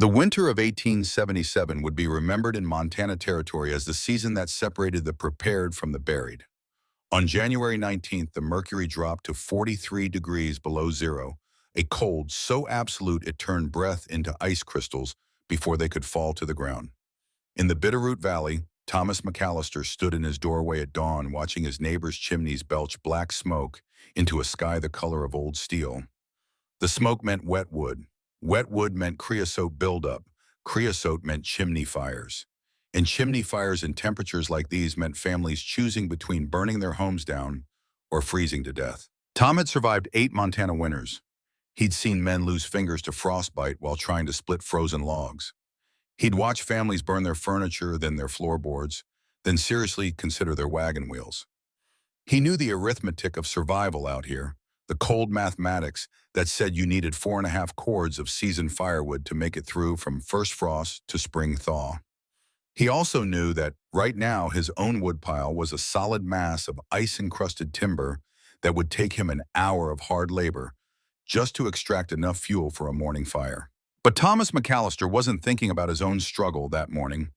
The winter of 1877 would be remembered in Montana Territory as the season that separated the prepared from the buried. On January 19th, the mercury dropped to 43 degrees below zero, a cold so absolute it turned breath into ice crystals before they could fall to the ground. In the Bitterroot Valley, Thomas McAllister stood in his doorway at dawn watching his neighbor's chimneys belch black smoke into a sky the color of old steel. The smoke meant wet wood. Wet wood meant creosote buildup. Creosote meant chimney fires. And chimney fires in temperatures like these meant families choosing between burning their homes down or freezing to death. Tom had survived 8 Montana winters. He'd seen men lose fingers to frostbite while trying to split frozen logs. He'd watched families burn their furniture, then their floorboards, then seriously consider their wagon wheels. He knew the arithmetic of survival out here, the cold mathematics that said you needed 4.5 cords of seasoned firewood to make it through from first frost to spring thaw. He also knew that right now his own woodpile was a solid mass of ice-encrusted timber that would take him an hour of hard labor just to extract enough fuel for a morning fire. But Thomas McAllister wasn't thinking about his own struggle that morning.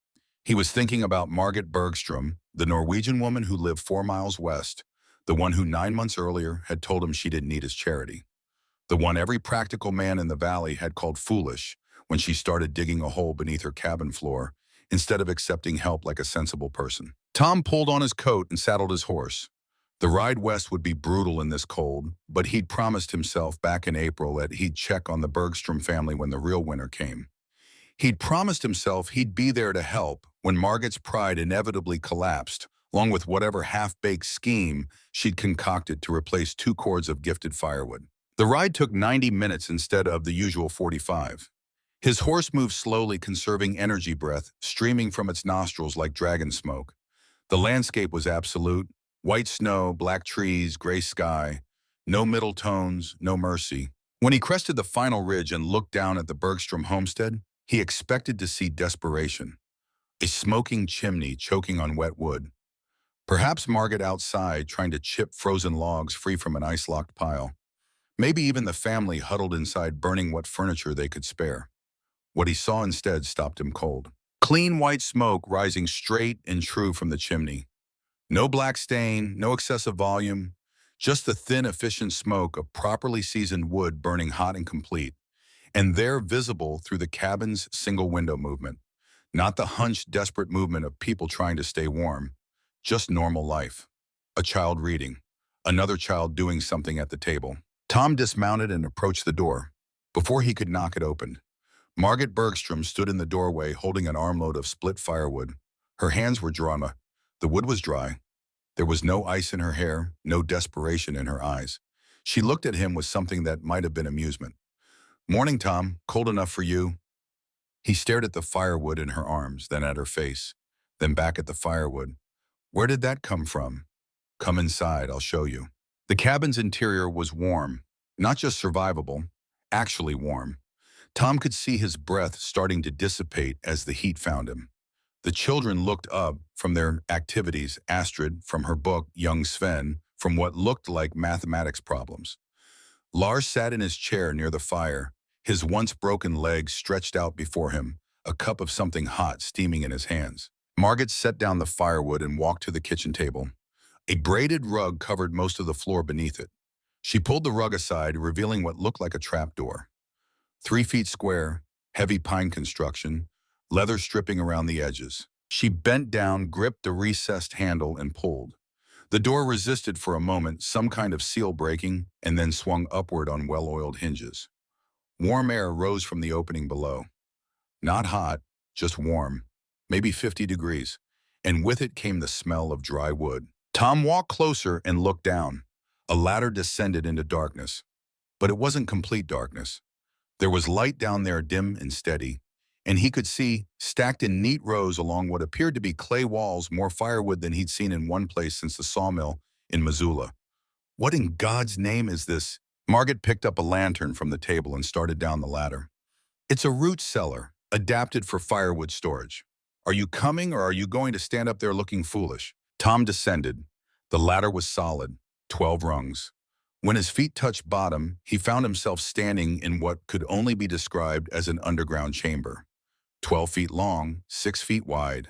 He was thinking about Margit Bergstrom, the Norwegian woman who lived 4 miles west, the one who 9 months earlier had told him she didn't need his charity, the one every practical man in the valley had called foolish when she started digging a hole beneath her cabin floor instead of accepting help like a sensible person. Tom pulled on his coat and saddled his horse. The ride west would be brutal in this cold, but he'd promised himself back in April that he'd check on the Bergstrom family when the real winter came. He'd promised himself he'd be there to help when Margit's pride inevitably collapsed, along with whatever half-baked scheme she'd concocted to replace 2 cords of gifted firewood. The ride took 90 minutes instead of the usual 45. His horse moved slowly, conserving energy breath, streaming from its nostrils like dragon smoke. The landscape was absolute. White snow, black trees, gray sky. No middle tones, no mercy. When he crested the final ridge and looked down at the Bergstrom homestead, he expected to see desperation. A smoking chimney choking on wet wood. Perhaps Margit outside trying to chip frozen logs free from an ice-locked pile. Maybe even the family huddled inside burning what furniture they could spare. What he saw instead stopped him cold. Clean white smoke rising straight and true from the chimney. No black stain, no excessive volume, just the thin, efficient smoke of properly seasoned wood burning hot and complete, and there visible through the cabin's single window movement. Not the hunched, desperate movement of people trying to stay warm, just normal life. A child reading, another child doing something at the table. Tom dismounted and approached the door. Before he could knock it open, Margit Bergstrom stood in the doorway holding an armload of split firewood. Her hands were drawn. The wood was dry. There was no ice in her hair, no desperation in her eyes. She looked at him with something that might have been amusement. "Morning, Tom. Cold enough for you?" He stared at the firewood in her arms, then at her face, then back at the firewood. "Where did that come from?" "Come inside, I'll show you." The cabin's interior was warm, not just survivable, actually warm. Tom could see his breath starting to dissipate as the heat found him. The children looked up from their activities, Astrid from her book, young Sven from what looked like mathematics problems. Lars sat in his chair near the fire, his once broken legs stretched out before him, a cup of something hot steaming in his hands. Margit set down the firewood and walked to the kitchen table. A braided rug covered most of the floor beneath it. She pulled the rug aside, revealing what looked like a trapdoor. 3 feet square, heavy pine construction, leather stripping around the edges. She bent down, gripped the recessed handle, and pulled. The door resisted for a moment, some kind of seal breaking, and then swung upward on well-oiled hinges. Warm air rose from the opening below. Not hot, just warm, maybe 50 degrees, and with it came the smell of dry wood. Tom walked closer and looked down. A ladder descended into darkness, but it wasn't complete darkness. There was light down there, dim and steady, and he could see, stacked in neat rows along what appeared to be clay walls, more firewood than he'd seen in one place since the sawmill in Missoula. "What in God's name is this?" Margit picked up a lantern from the table and started down the ladder. "It's a root cellar, adapted for firewood storage. Are you coming, or are you going to stand up there looking foolish?" Tom descended. The ladder was solid, 12 rungs. When his feet touched bottom, he found himself standing in what could only be described as an underground chamber. 12 feet long, 6 feet wide,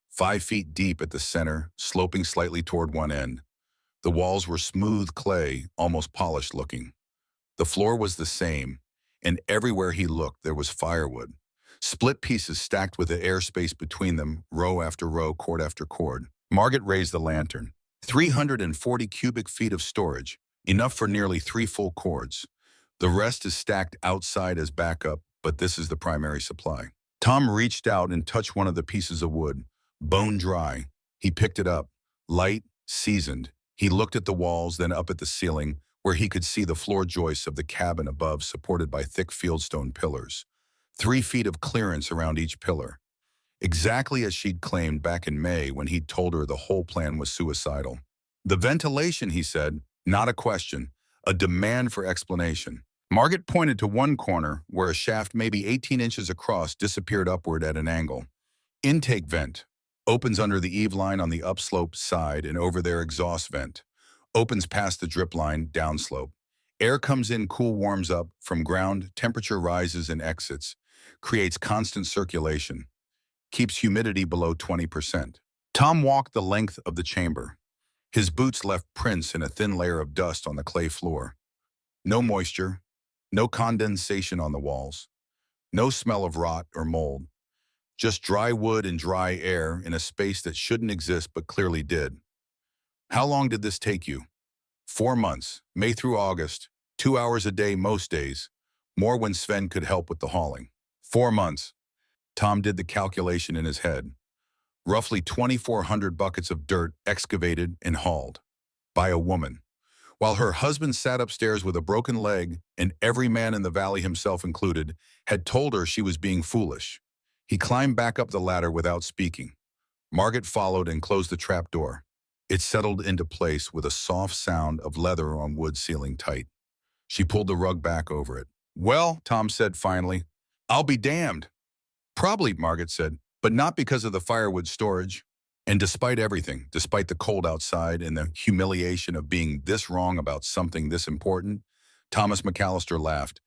5 feet deep at the center, sloping slightly toward one end. The walls were smooth clay, almost polished looking. The floor was the same, and everywhere he looked there was firewood. Split pieces stacked with the airspace between them, row after row, cord after cord. Margaret raised the lantern. 340 cubic feet of storage, enough for nearly 3 full cords. The rest is stacked outside as backup, but this is the primary supply. Tom reached out and touched one of the pieces of wood, bone dry. He picked it up, light, seasoned. He looked at the walls, then up at the ceiling, where he could see the floor joists of the cabin above supported by thick fieldstone pillars. 3 feet of clearance around each pillar. Exactly as she'd claimed back in May when he'd told her the whole plan was suicidal. The ventilation, he said, not a question, a demand for explanation. Margaret pointed to one corner where a shaft maybe 18 inches across disappeared upward at an angle. Intake vent. Opens under the eave line on the upslope side and over their exhaust vent. Opens past the drip line downslope. Air comes in, cool warms up. From ground, temperature rises and exits. Creates constant circulation. Keeps humidity below 20%. Tom walked the length of the chamber. His boots left prints in a thin layer of dust on the clay floor. No moisture, no condensation on the walls, no smell of rot or mold. Just dry wood and dry air in a space that shouldn't exist but clearly did. How long did this take you? 4 months, May through August, 2 hours a day most days, more when Sven could help with the hauling. 4 months. Tom did the calculation in his head. Roughly 2,400 buckets of dirt excavated and hauled by a woman, while her husband sat upstairs with a broken leg and every man in the valley, himself included, had told her she was being foolish. He climbed back up the ladder without speaking. Margaret followed and closed the trap door. It settled into place with a soft sound of leather on wood sealing tight. She pulled the rug back over it. "Well," Tom said finally, "I'll be damned." "Probably," Margaret said, "but not because of the firewood storage." And despite everything, despite the cold outside and the humiliation of being this wrong about something this important, Thomas McAllister laughed.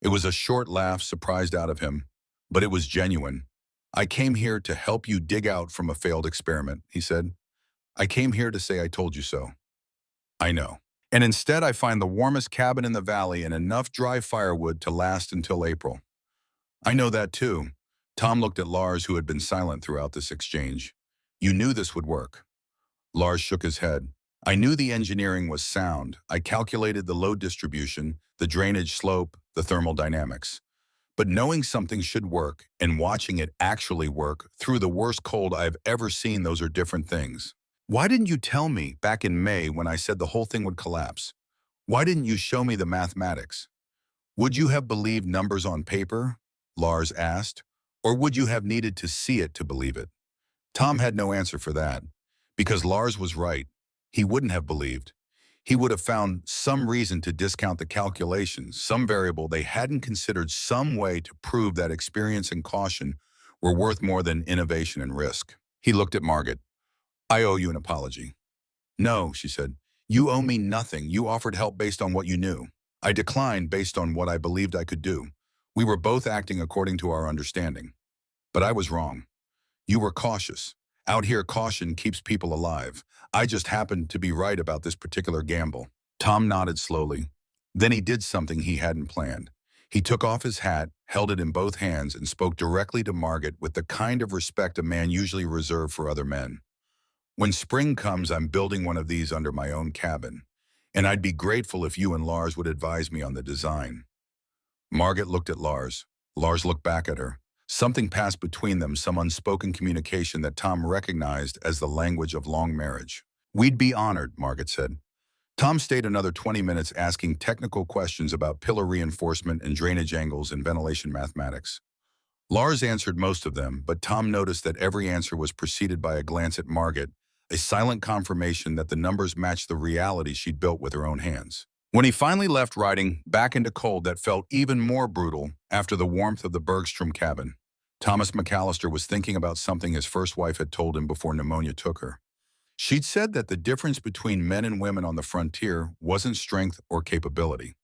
It was a short laugh, surprised out of him, but it was genuine. "I came here to help you dig out from a failed experiment," he said. "I came here to say I told you so." "I know. And instead I find the warmest cabin in the valley and enough dry firewood to last until April." "I know that too." Tom looked at Lars, who had been silent throughout this exchange. "You knew this would work." Lars shook his head. "I knew the engineering was sound. I calculated the load distribution, the drainage slope, the thermal dynamics. But knowing something should work and watching it actually work through the worst cold I've ever seen, those are different things. Why didn't you tell me back in May when I said the whole thing would collapse? Why didn't you show me the mathematics? Would you have believed numbers on paper?" Lars asked. "Or would you have needed to see it to believe it?" Tom had no answer for that, because Lars was right. He wouldn't have believed. He would have found some reason to discount the calculations, some variable they hadn't considered, some way to prove that experience and caution were worth more than innovation and risk. He looked at Margaret. "I owe you an apology." "No," she said. "You owe me nothing. You offered help based on what you knew. I declined based on what I believed I could do. We were both acting according to our understanding. But I was wrong. You were cautious. Out here, caution keeps people alive. I just happened to be right about this particular gamble." Tom nodded slowly. Then he did something he hadn't planned. He took off his hat, held it in both hands, and spoke directly to Margaret with the kind of respect a man usually reserved for other men. "When spring comes, I'm building one of these under my own cabin, and I'd be grateful if you and Lars would advise me on the design." Margaret looked at Lars. Lars looked back at her. Something passed between them, some unspoken communication that Tom recognized as the language of long marriage. "We'd be honored," Margaret said. Tom stayed another 20 minutes asking technical questions about pillar reinforcement and drainage angles and ventilation mathematics. Lars answered most of them, but Tom noticed that every answer was preceded by a glance at Margaret, a silent confirmation that the numbers matched the reality she'd built with her own hands. When he finally left, riding back into cold that felt even more brutal after the warmth of the Bergstrom cabin, Thomas McAllister was thinking about something his first wife had told him before pneumonia took her. She'd said that the difference between men and women on the frontier wasn't strength or capability.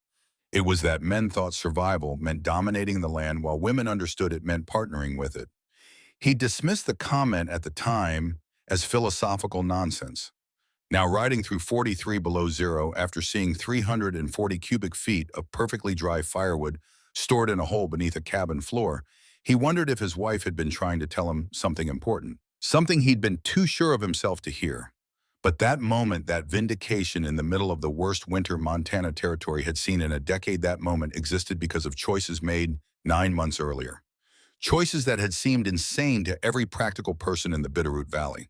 It was that men thought survival meant dominating the land while women understood it meant partnering with it. He dismissed the comment at the time as philosophical nonsense. Now riding through 43 below zero after seeing 340 cubic feet of perfectly dry firewood stored in a hole beneath a cabin floor, he wondered if his wife had been trying to tell him something important, something he'd been too sure of himself to hear. But that moment, that vindication in the middle of the worst winter Montana Territory had seen in a decade, that moment existed because of choices made 9 months earlier. Choices that had seemed insane to every practical person in the Bitterroot Valley.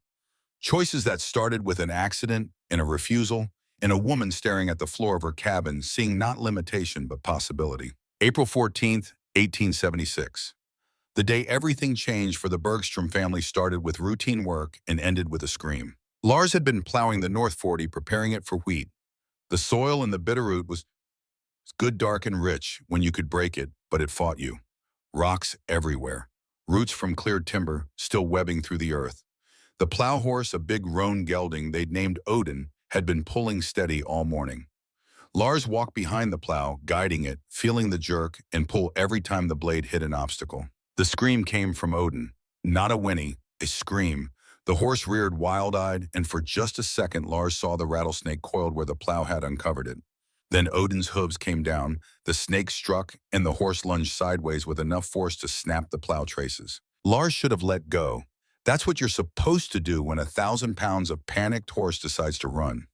Choices that started with an accident and a refusal and a woman staring at the floor of her cabin, seeing not limitation but possibility. April 14th, 1876. The day everything changed for the Bergstrom family started with routine work and ended with a scream. Lars had been plowing the North 40, preparing it for wheat. The soil in the Bitterroot was good, dark, and rich when you could break it, but it fought you. Rocks everywhere. Roots from cleared timber still webbing through the earth. The plow horse, a big roan gelding they'd named Odin, had been pulling steady all morning. Lars walked behind the plow, guiding it, feeling the jerk and pull every time the blade hit an obstacle. The scream came from Odin. Not a whinny, a scream. The horse reared wild-eyed, and for just a second Lars saw the rattlesnake coiled where the plow had uncovered it. Then Odin's hooves came down, the snake struck, and the horse lunged sideways with enough force to snap the plow traces. Lars should have let go. That's what you're supposed to do when 1,000 pounds of panicked horse decides to run.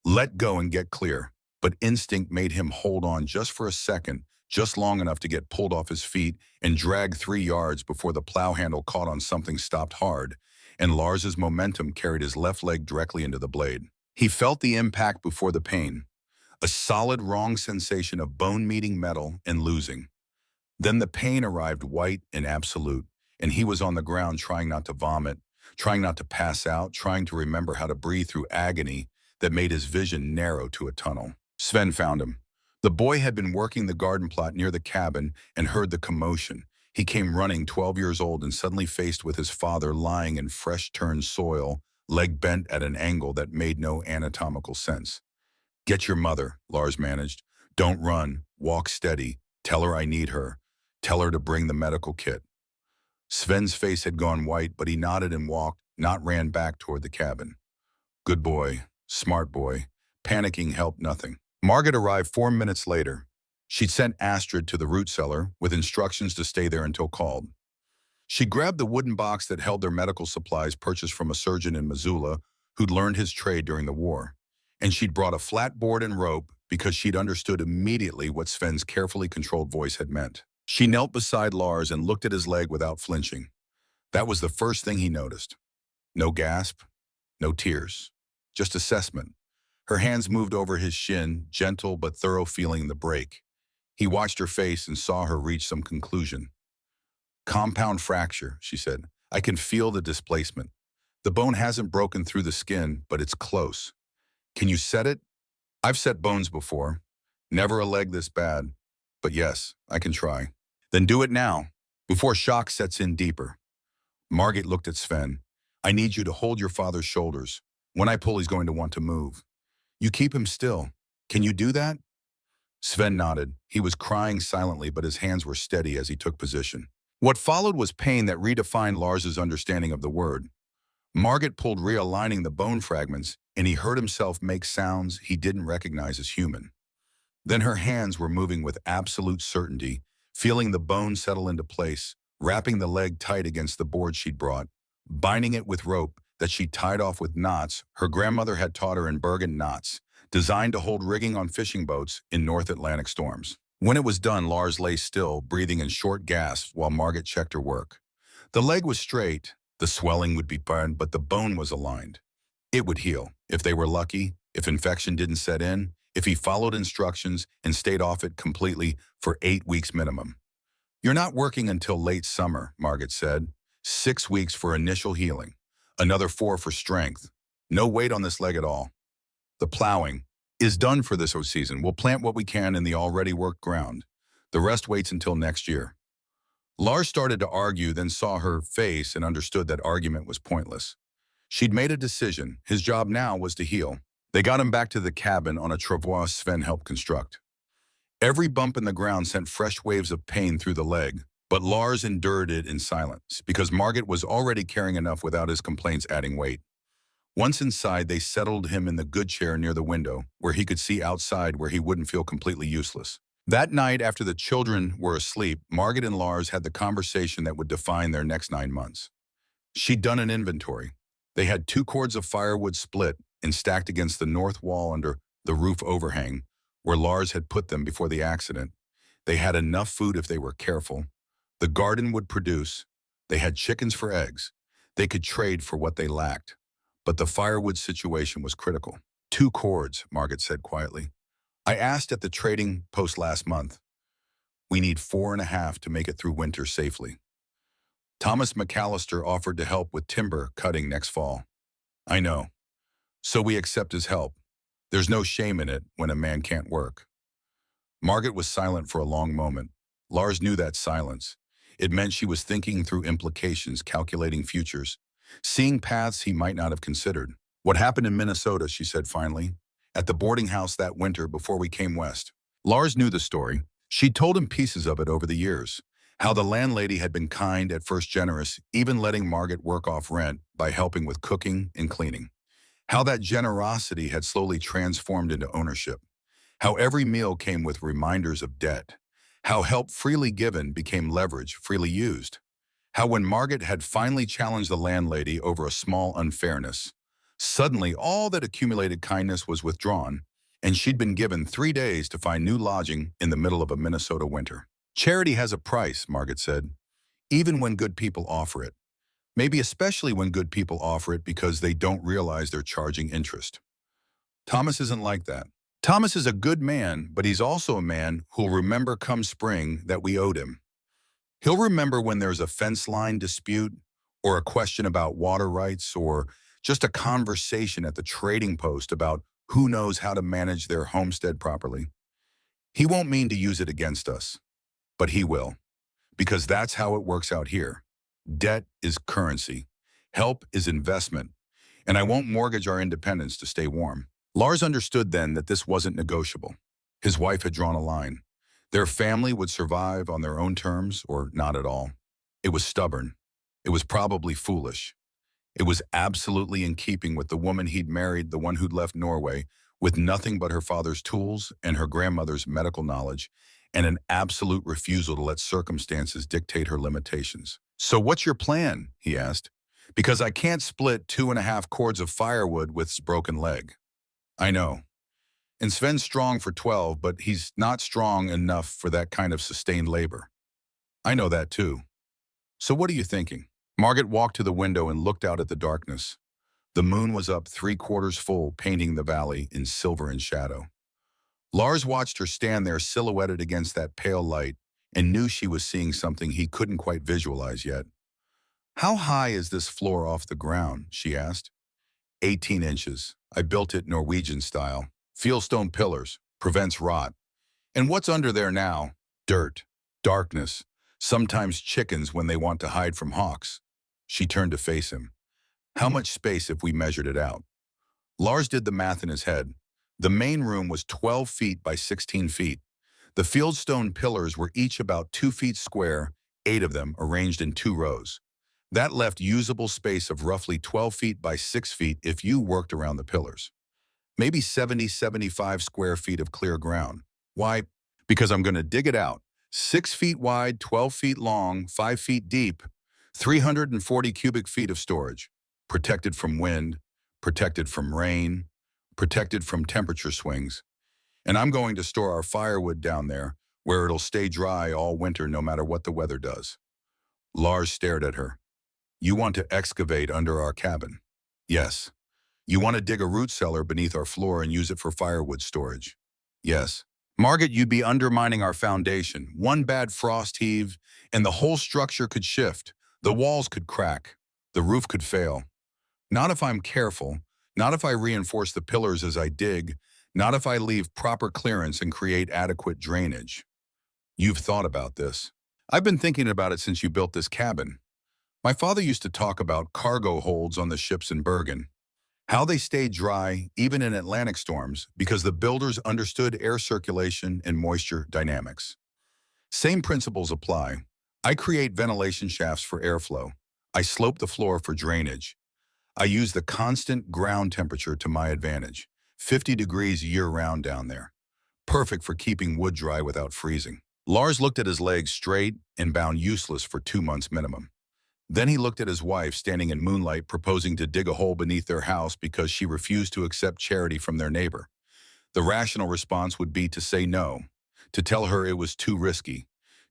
Let go and get clear. But instinct made him hold on just for a second, just long enough to get pulled off his feet and drag 3 yards before the plow handle caught on something, stopped hard, and Lars's momentum carried his left leg directly into the blade. He felt the impact before the pain, a solid wrong sensation of bone meeting metal and losing. Then the pain arrived, white and absolute, and he was on the ground trying not to vomit, trying not to pass out, trying to remember how to breathe through agony that made his vision narrow to a tunnel. Sven found him. The boy had been working the garden plot near the cabin and heard the commotion. He came running, 12 years old, and suddenly faced with his father lying in fresh-turned soil, leg bent at an angle that made no anatomical sense. "Get your mother," Lars managed. "Don't run. Walk steady. Tell her I need her. Tell her to bring the medical kit." Sven's face had gone white, but he nodded and walked, not ran back toward the cabin. Good boy. Smart boy. Panicking helped nothing. Margaret arrived 4 minutes later. She'd sent Astrid to the root cellar with instructions to stay there until called. She grabbed the wooden box that held their medical supplies purchased from a surgeon in Missoula who'd learned his trade during the war. And she'd brought a flat board and rope because she'd understood immediately what Sven's carefully controlled voice had meant. She knelt beside Lars and looked at his leg without flinching. That was the first thing he noticed. No gasp, no tears, just assessment. Her hands moved over his shin, gentle but thorough, feeling the break. He watched her face and saw her reach some conclusion. "Compound fracture," she said. "I can feel the displacement. The bone hasn't broken through the skin, but it's close. Can you set it?" "I've set bones before. Never a leg this bad. But yes, I can try." "Then do it now, before shock sets in deeper." Margit looked at Sven. "I need you to hold your father's shoulders. When I pull, he's going to want to move. You keep him still. Can you do that?" Sven nodded. He was crying silently, but his hands were steady as he took position. What followed was pain that redefined Lars's understanding of the word. Margit pulled, realigning the bone fragments, and he heard himself make sounds he didn't recognize as human. Then her hands were moving with absolute certainty, feeling the bone settle into place, wrapping the leg tight against the board she'd brought, binding it with rope that she tied off with knots her grandmother had taught her in Bergen, knots designed to hold rigging on fishing boats in North Atlantic storms. When it was done, Lars lay still, breathing in short gasps while Margit checked her work. The leg was straight, the swelling would be burned, but the bone was aligned. It would heal, if they were lucky, if infection didn't set in, if he followed instructions and stayed off it completely for 8 weeks minimum. "You're not working until late summer," Margit said. 6 weeks for initial healing. Another 4 for strength. No weight on this leg at all. The plowing is done for this season. We'll plant what we can in the already worked ground. The rest waits until next year." Lars started to argue, then saw her face and understood that argument was pointless. She'd made a decision. His job now was to heal. They got him back to the cabin on a travois Sven helped construct. Every bump in the ground sent fresh waves of pain through the leg, but Lars endured it in silence because Margit was already carrying enough without his complaints adding weight. Once inside, they settled him in the good chair near the window, where he could see outside where he wouldn't feel completely useless. That night, after the children were asleep, Margit and Lars had the conversation that would define their next 9 months. She'd done an inventory. They had 2 cords of firewood split and stacked against the north wall under the roof overhang, where Lars had put them before the accident. They had enough food if they were careful. The garden would produce. They had chickens for eggs. They could trade for what they lacked. But the firewood situation was critical. 2 cords, Margit said quietly. I asked at the trading post last month. We need 4.5 to make it through winter safely. Thomas McAllister offered to help with timber cutting next fall. I know. So we accept his help. There's no shame in it when a man can't work. Margit was silent for a long moment. Lars knew that silence. It meant she was thinking through implications, calculating futures, seeing paths he might not have considered. What happened in Minnesota, she said finally, at the boarding house that winter before we came west. Lars knew the story. She'd told him pieces of it over the years. How the landlady had been kind, at first generous, even letting Margit work off rent by helping with cooking and cleaning. How that generosity had slowly transformed into ownership. How every meal came with reminders of debt. How help freely given became leverage freely used. How when Margit had finally challenged the landlady over a small unfairness, suddenly all that accumulated kindness was withdrawn, and she'd been given 3 days to find new lodging in the middle of a Minnesota winter. Charity has a price, Margit said, even when good people offer it. Maybe especially when good people offer it because they don't realize they're charging interest. Thomas isn't like that. Thomas is a good man, but he's also a man who'll remember come spring that we owed him. He'll remember when there's a fence line dispute, or a question about water rights, or just a conversation at the trading post about who knows how to manage their homestead properly. He won't mean to use it against us, but he will, because that's how it works out here. Debt is currency. Help is investment. And I won't mortgage our independence to stay warm. Lars understood then that this wasn't negotiable. His wife had drawn a line. Their family would survive on their own terms or not at all. It was stubborn. It was probably foolish. It was absolutely in keeping with the woman he'd married, the one who'd left Norway, with nothing but her father's tools and her grandmother's medical knowledge, and an absolute refusal to let circumstances dictate her limitations. So what's your plan? He asked. Because I can't split 2.5 cords of firewood with his broken leg. I know. And Sven's strong for 12, but he's not strong enough for that kind of sustained labor. I know that too. So what are you thinking? Margit walked to the window and looked out at the darkness. The moon was up 3/4 full, painting the valley in silver and shadow. Lars watched her stand there silhouetted against that pale light and knew she was seeing something he couldn't quite visualize yet. How high is this floor off the ground? She asked. 18 inches. I built it Norwegian style. Fieldstone pillars. Prevents rot. And what's under there now? Dirt. Darkness. Sometimes chickens when they want to hide from hawks. She turned to face him. How much space if we measured it out? Lars did the math in his head. The main room was 12 feet by 16 feet. The fieldstone pillars were each about 2 feet square, 8 of them arranged in 2 rows. That left usable space of roughly 12 feet by 6 feet if you worked around the pillars. Maybe 75 square feet of clear ground. Why? Because I'm going to dig it out. 6 feet wide, 12 feet long, 5 feet deep, 340 cubic feet of storage. Protected from wind, protected from rain, protected from temperature swings. And I'm going to store our firewood down there, where it'll stay dry all winter no matter what the weather does. Lars stared at her. You want to excavate under our cabin? Yes. You want to dig a root cellar beneath our floor and use it for firewood storage? Yes. Margit, you'd be undermining our foundation. One bad frost heave, and the whole structure could shift. The walls could crack. The roof could fail. Not if I'm careful. Not if I reinforce the pillars as I dig. Not if I leave proper clearance and create adequate drainage. You've thought about this. I've been thinking about it since you built this cabin. My father used to talk about cargo holds on the ships in Bergen, how they stayed dry even in Atlantic storms because the builders understood air circulation and moisture dynamics. Same principles apply. I create ventilation shafts for airflow. I slope the floor for drainage. I use the constant ground temperature to my advantage, 50 degrees year-round down there. Perfect for keeping wood dry without freezing. Lars looked at his legs straight and bound useless for 2 months minimum. Then he looked at his wife standing in moonlight proposing to dig a hole beneath their house because she refused to accept charity from their neighbor. The rational response would be to say no, to tell her it was too risky,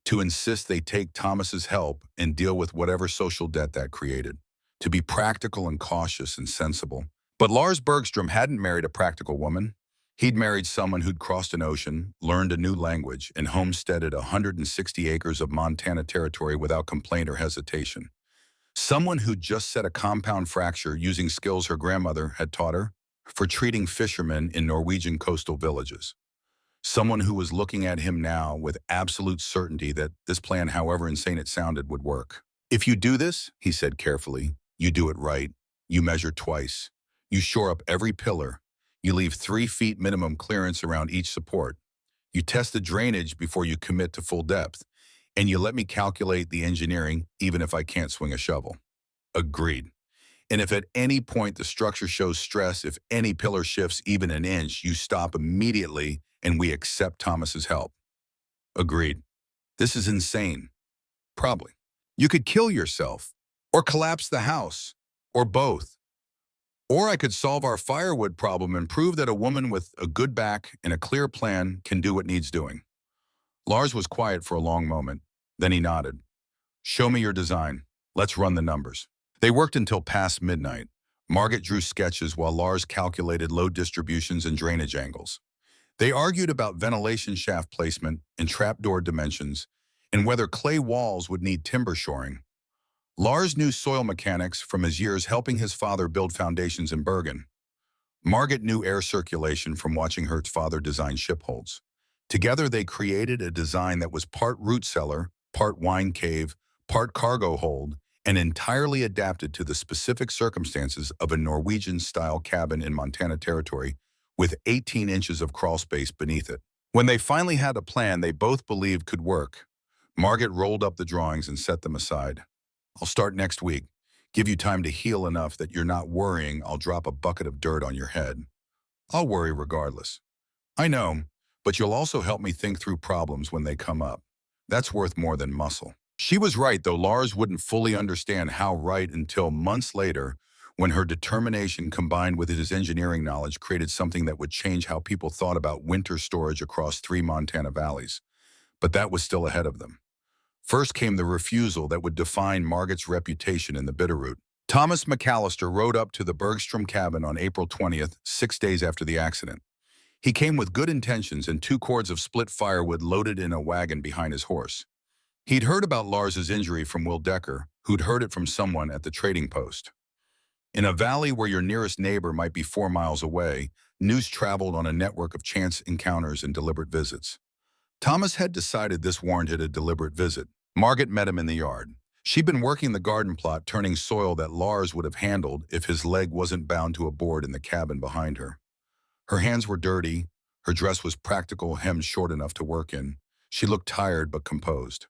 to insist they take Thomas's help and deal with whatever social debt that created, to be practical and cautious and sensible. But Lars Bergstrom hadn't married a practical woman. He'd married someone who'd crossed an ocean, learned a new language, and homesteaded 160 acres of Montana territory without complaint or hesitation. Someone who'd just set a compound fracture using skills her grandmother had taught her for treating fishermen in Norwegian coastal villages. Someone who was looking at him now with absolute certainty that this plan, however insane it sounded, would work. If you do this, he said carefully, you do it right. You measure twice. You shore up every pillar. You leave 3 feet minimum clearance around each support. You test the drainage before you commit to full depth. And you let me calculate the engineering even if I can't swing a shovel. Agreed. And if at any point the structure shows stress, if any pillar shifts even an inch, you stop immediately and we accept Thomas's help. Agreed. This is insane. Probably. You could kill yourself, or collapse the house, or both. Or I could solve our firewood problem and prove that a woman with a good back and a clear plan can do what needs doing. Lars was quiet for a long moment. Then he nodded. Show me your design. Let's run the numbers. They worked until past midnight. Margaret drew sketches while Lars calculated load distributions and drainage angles. They argued about ventilation shaft placement and trapdoor dimensions and whether clay walls would need timber shoring. Lars knew soil mechanics from his years helping his father build foundations in Bergen. Margaret knew air circulation from watching her father design ship holds. Together, they created a design that was part root cellar, part wine cave, part cargo hold, and entirely adapted to the specific circumstances of a Norwegian-style cabin in Montana territory with 18 inches of crawl space beneath it. When they finally had a plan they both believed could work, Margaret rolled up the drawings and set them aside. I'll start next week. Give you time to heal enough that you're not worrying I'll drop a bucket of dirt on your head. I'll worry regardless. I know. But you'll also help me think through problems when they come up. That's worth more than muscle. She was right, though Lars wouldn't fully understand how right until months later, when her determination combined with his engineering knowledge created something that would change how people thought about winter storage across 3 Montana valleys. But that was still ahead of them. First came the refusal that would define Margaret's reputation in the Bitterroot. Thomas McAllister rode up to the Bergstrom cabin on April 20th, 6 days after the accident. He came with good intentions and 2 cords of split firewood loaded in a wagon behind his horse. He'd heard about Lars's injury from Will Decker, who'd heard it from someone at the trading post. In a valley where your nearest neighbor might be 4 miles away, news traveled on a network of chance encounters and deliberate visits. Thomas had decided this warranted a deliberate visit. Margaret met him in the yard. She'd been working the garden plot, turning soil that Lars would have handled if his leg wasn't bound to a board in the cabin behind her. Her hands were dirty. Her dress was practical, hemmed short enough to work in. She looked tired but composed.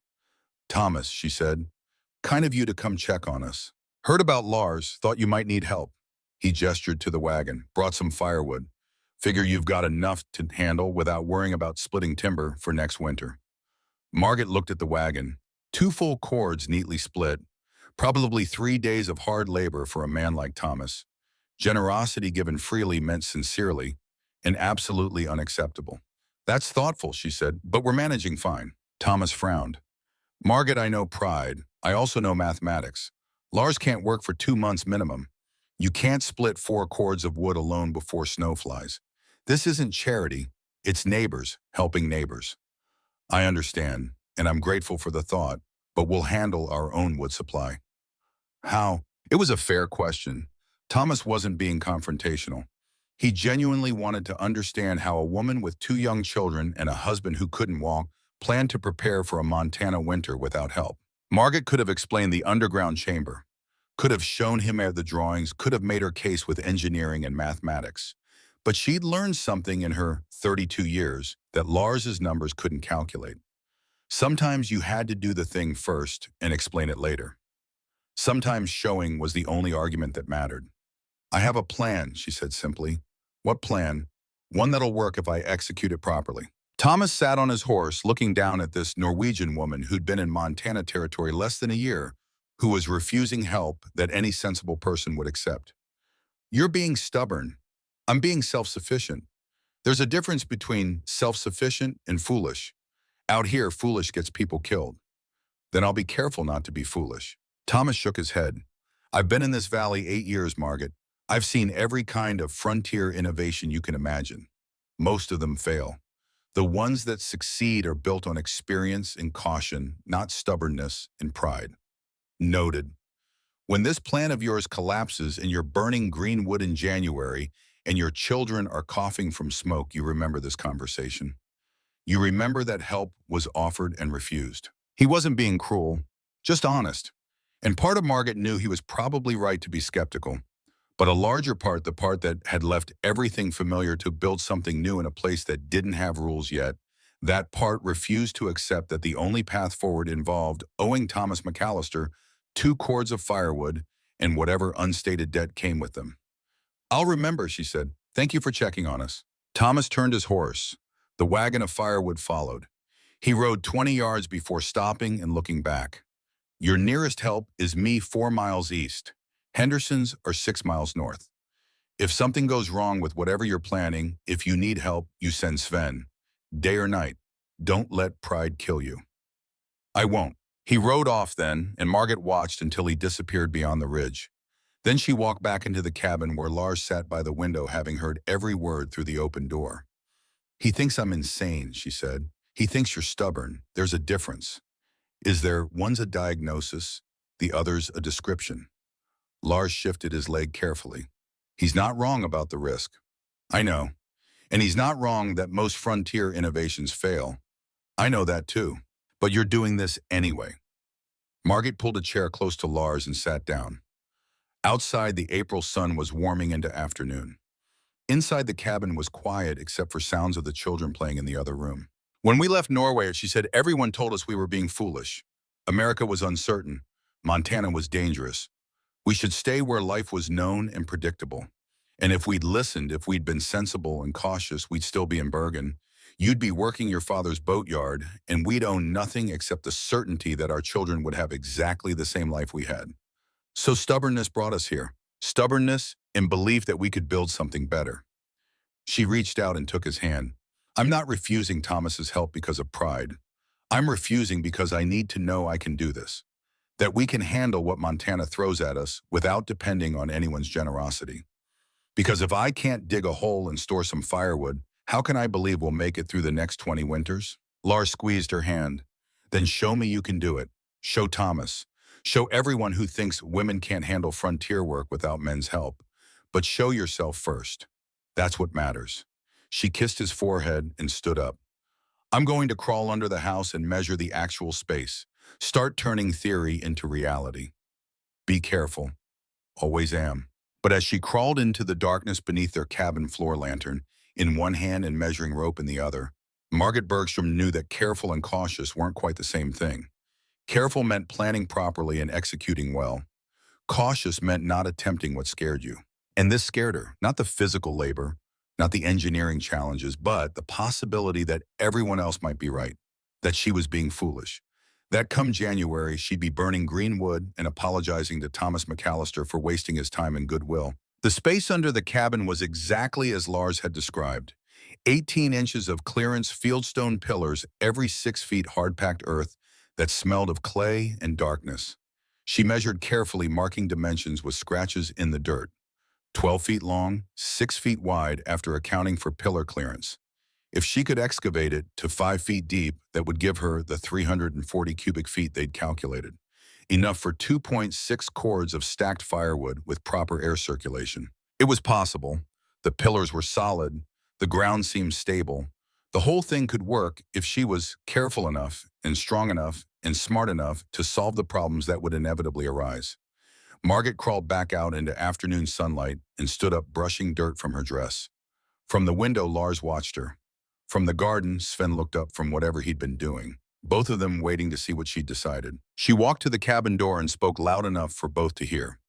Thomas, she said, kind of you to come check on us. Heard about Lars, thought you might need help. He gestured to the wagon, brought some firewood. Figure you've got enough to handle without worrying about splitting timber for next winter. Margaret looked at the wagon. 2 full cords neatly split. Probably 3 days of hard labor for a man like Thomas. Generosity given freely meant sincerely, and absolutely unacceptable. That's thoughtful, she said, but we're managing fine. Thomas frowned. Margaret, I know pride. I also know mathematics. Lars can't work for 2 months minimum. You can't split 4 cords of wood alone before snow flies. This isn't charity. It's neighbors helping neighbors. I understand, and I'm grateful for the thought, but we'll handle our own wood supply. How? It was a fair question. Thomas wasn't being confrontational. He genuinely wanted to understand how a woman with 2 young children and a husband who couldn't walk planned to prepare for a Montana winter without help. Margaret could have explained the underground chamber, could have shown him the drawings, could have made her case with engineering and mathematics. But she'd learned something in her 32 years that Lars's numbers couldn't calculate. Sometimes you had to do the thing first and explain it later. Sometimes showing was the only argument that mattered. I have a plan, she said simply. What plan? One that'll work if I execute it properly. Thomas sat on his horse looking down at this Norwegian woman who'd been in Montana territory less than a year, who was refusing help that any sensible person would accept. You're being stubborn. I'm being self-sufficient. There's a difference between self-sufficient and foolish. Out here, foolish gets people killed. Then I'll be careful not to be foolish. Thomas shook his head. I've been in this valley 8 years, Margaret. I've seen every kind of frontier innovation you can imagine. Most of them fail. The ones that succeed are built on experience and caution, not stubbornness and pride. Noted. When this plan of yours collapses and you're burning green wood in January and your children are coughing from smoke, you remember this conversation. You remember that help was offered and refused. He wasn't being cruel, just honest. And part of Margaret knew he was probably right to be skeptical. But a larger part, the part that had left everything familiar to build something new in a place that didn't have rules yet, that part refused to accept that the only path forward involved owing Thomas McAllister 2 cords of firewood and whatever unstated debt came with them. I'll remember, she said. Thank you for checking on us. Thomas turned his horse. The wagon of firewood followed. He rode 20 yards before stopping and looking back. Your nearest help is me 4 miles east. Henderson's are 6 miles north. If something goes wrong with whatever you're planning, if you need help, you send Sven. Day or night. Don't let pride kill you. I won't. He rode off then, and Margaret watched until he disappeared beyond the ridge. Then she walked back into the cabin where Lars sat by the window, having heard every word through the open door. He thinks I'm insane, she said. He thinks you're stubborn. There's a difference. Is there? One's a diagnosis, the other's a description. Lars shifted his leg carefully. He's not wrong about the risk. I know. And he's not wrong that most frontier innovations fail. I know that too. But you're doing this anyway. Margaret pulled a chair close to Lars and sat down. Outside, the April sun was warming into afternoon. Inside, the cabin was quiet except for sounds of the children playing in the other room. When we left Norway, she said, everyone told us we were being foolish. America was uncertain. Montana was dangerous. We should stay where life was known and predictable. And if we'd listened, if we'd been sensible and cautious, we'd still be in Bergen. You'd be working your father's boatyard, and we'd own nothing except the certainty that our children would have exactly the same life we had. So stubbornness brought us here. Stubbornness and belief that we could build something better. She reached out and took his hand. I'm not refusing Thomas's help because of pride. I'm refusing because I need to know I can do this. That we can handle what Montana throws at us without depending on anyone's generosity. Because if I can't dig a hole and store some firewood, how can I believe we'll make it through the next 20 winters? Lars squeezed her hand. Then show me you can do it. Show Thomas. Show everyone who thinks women can't handle frontier work without men's help. But show yourself first. That's what matters. She kissed his forehead and stood up. I'm going to crawl under the house and measure the actual space. Start turning theory into reality. Be careful. Always am. But as she crawled into the darkness beneath their cabin floor lantern, in one hand and measuring rope in the other, Margaret Bergstrom knew that careful and cautious weren't quite the same thing. Careful meant planning properly and executing well. Cautious meant not attempting what scared you. And this scared her, not the physical labor, not the engineering challenges, but the possibility that everyone else might be right, that she was being foolish. That come January, she'd be burning green wood and apologizing to Thomas McAllister for wasting his time and goodwill. The space under the cabin was exactly as Lars had described. 18 inches of clearance, fieldstone pillars, every 6 feet hard-packed earth that smelled of clay and darkness. She measured carefully, marking dimensions with scratches in the dirt. 12 feet long, 6 feet wide after accounting for pillar clearance. If she could excavate it to 5 feet deep, that would give her the 340 cubic feet they'd calculated. Enough for 2.6 cords of stacked firewood with proper air circulation. It was possible. The pillars were solid. The ground seemed stable. The whole thing could work if she was careful enough and strong enough and smart enough to solve the problems that would inevitably arise. Margaret crawled back out into afternoon sunlight and stood up brushing dirt from her dress. From the window, Lars watched her. From the garden, Sven looked up from whatever he'd been doing, both of them waiting to see what she'd decided. She walked to the cabin door and spoke loud enough for both to hear.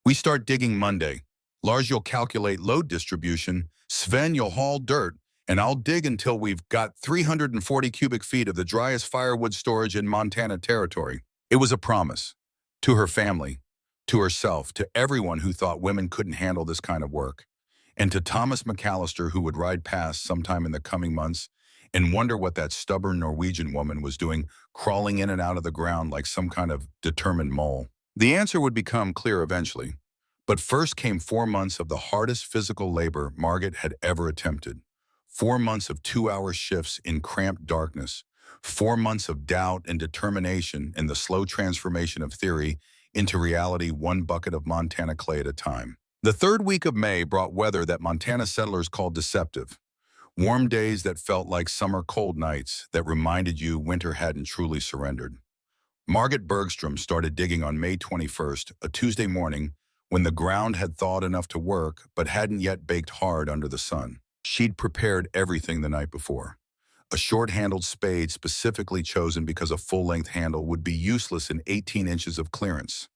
"We start digging Monday. Lars, you'll calculate load distribution. Sven, you'll haul dirt. And I'll dig until we've got 340 cubic feet of the driest firewood storage in Montana territory." It was a promise. To her family, to herself, to everyone who thought women couldn't handle this kind of work. And to Thomas McAllister, who would ride past sometime in the coming months and wonder what that stubborn Norwegian woman was doing, crawling in and out of the ground like some kind of determined mole. The answer would become clear eventually. But first came 4 months of the hardest physical labor Margaret had ever attempted. 4 months of 2-hour shifts in cramped darkness. 4 months of doubt and determination in the slow transformation of theory into reality, one bucket of Montana clay at a time. The third week of May brought weather that Montana settlers called deceptive. Warm days that felt like summer cold nights that reminded you winter hadn't truly surrendered. Margaret Bergstrom started digging on May 21st, a Tuesday morning, when the ground had thawed enough to work but hadn't yet baked hard under the sun. She'd prepared everything the night before. A short-handled spade specifically chosen because a full-length handle would be useless in 18 inches of clearance.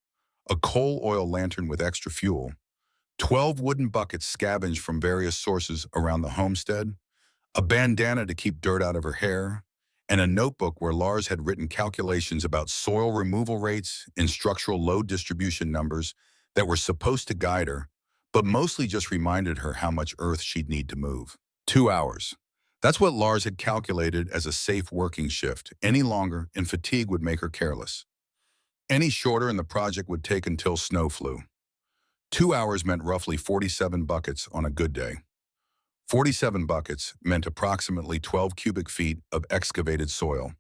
A coal oil lantern with extra fuel. 12 wooden buckets scavenged from various sources around the homestead, a bandana to keep dirt out of her hair, and a notebook where Lars had written calculations about soil removal rates and structural load distribution numbers that were supposed to guide her, but mostly just reminded her how much earth she'd need to move. 2 hours. That's what Lars had calculated as a safe working shift. Any longer, and fatigue would make her careless. Any shorter, and the project would take until snow flew. 2 hours meant roughly 47 buckets on a good day. 47 buckets meant approximately 12 cubic feet of excavated soil.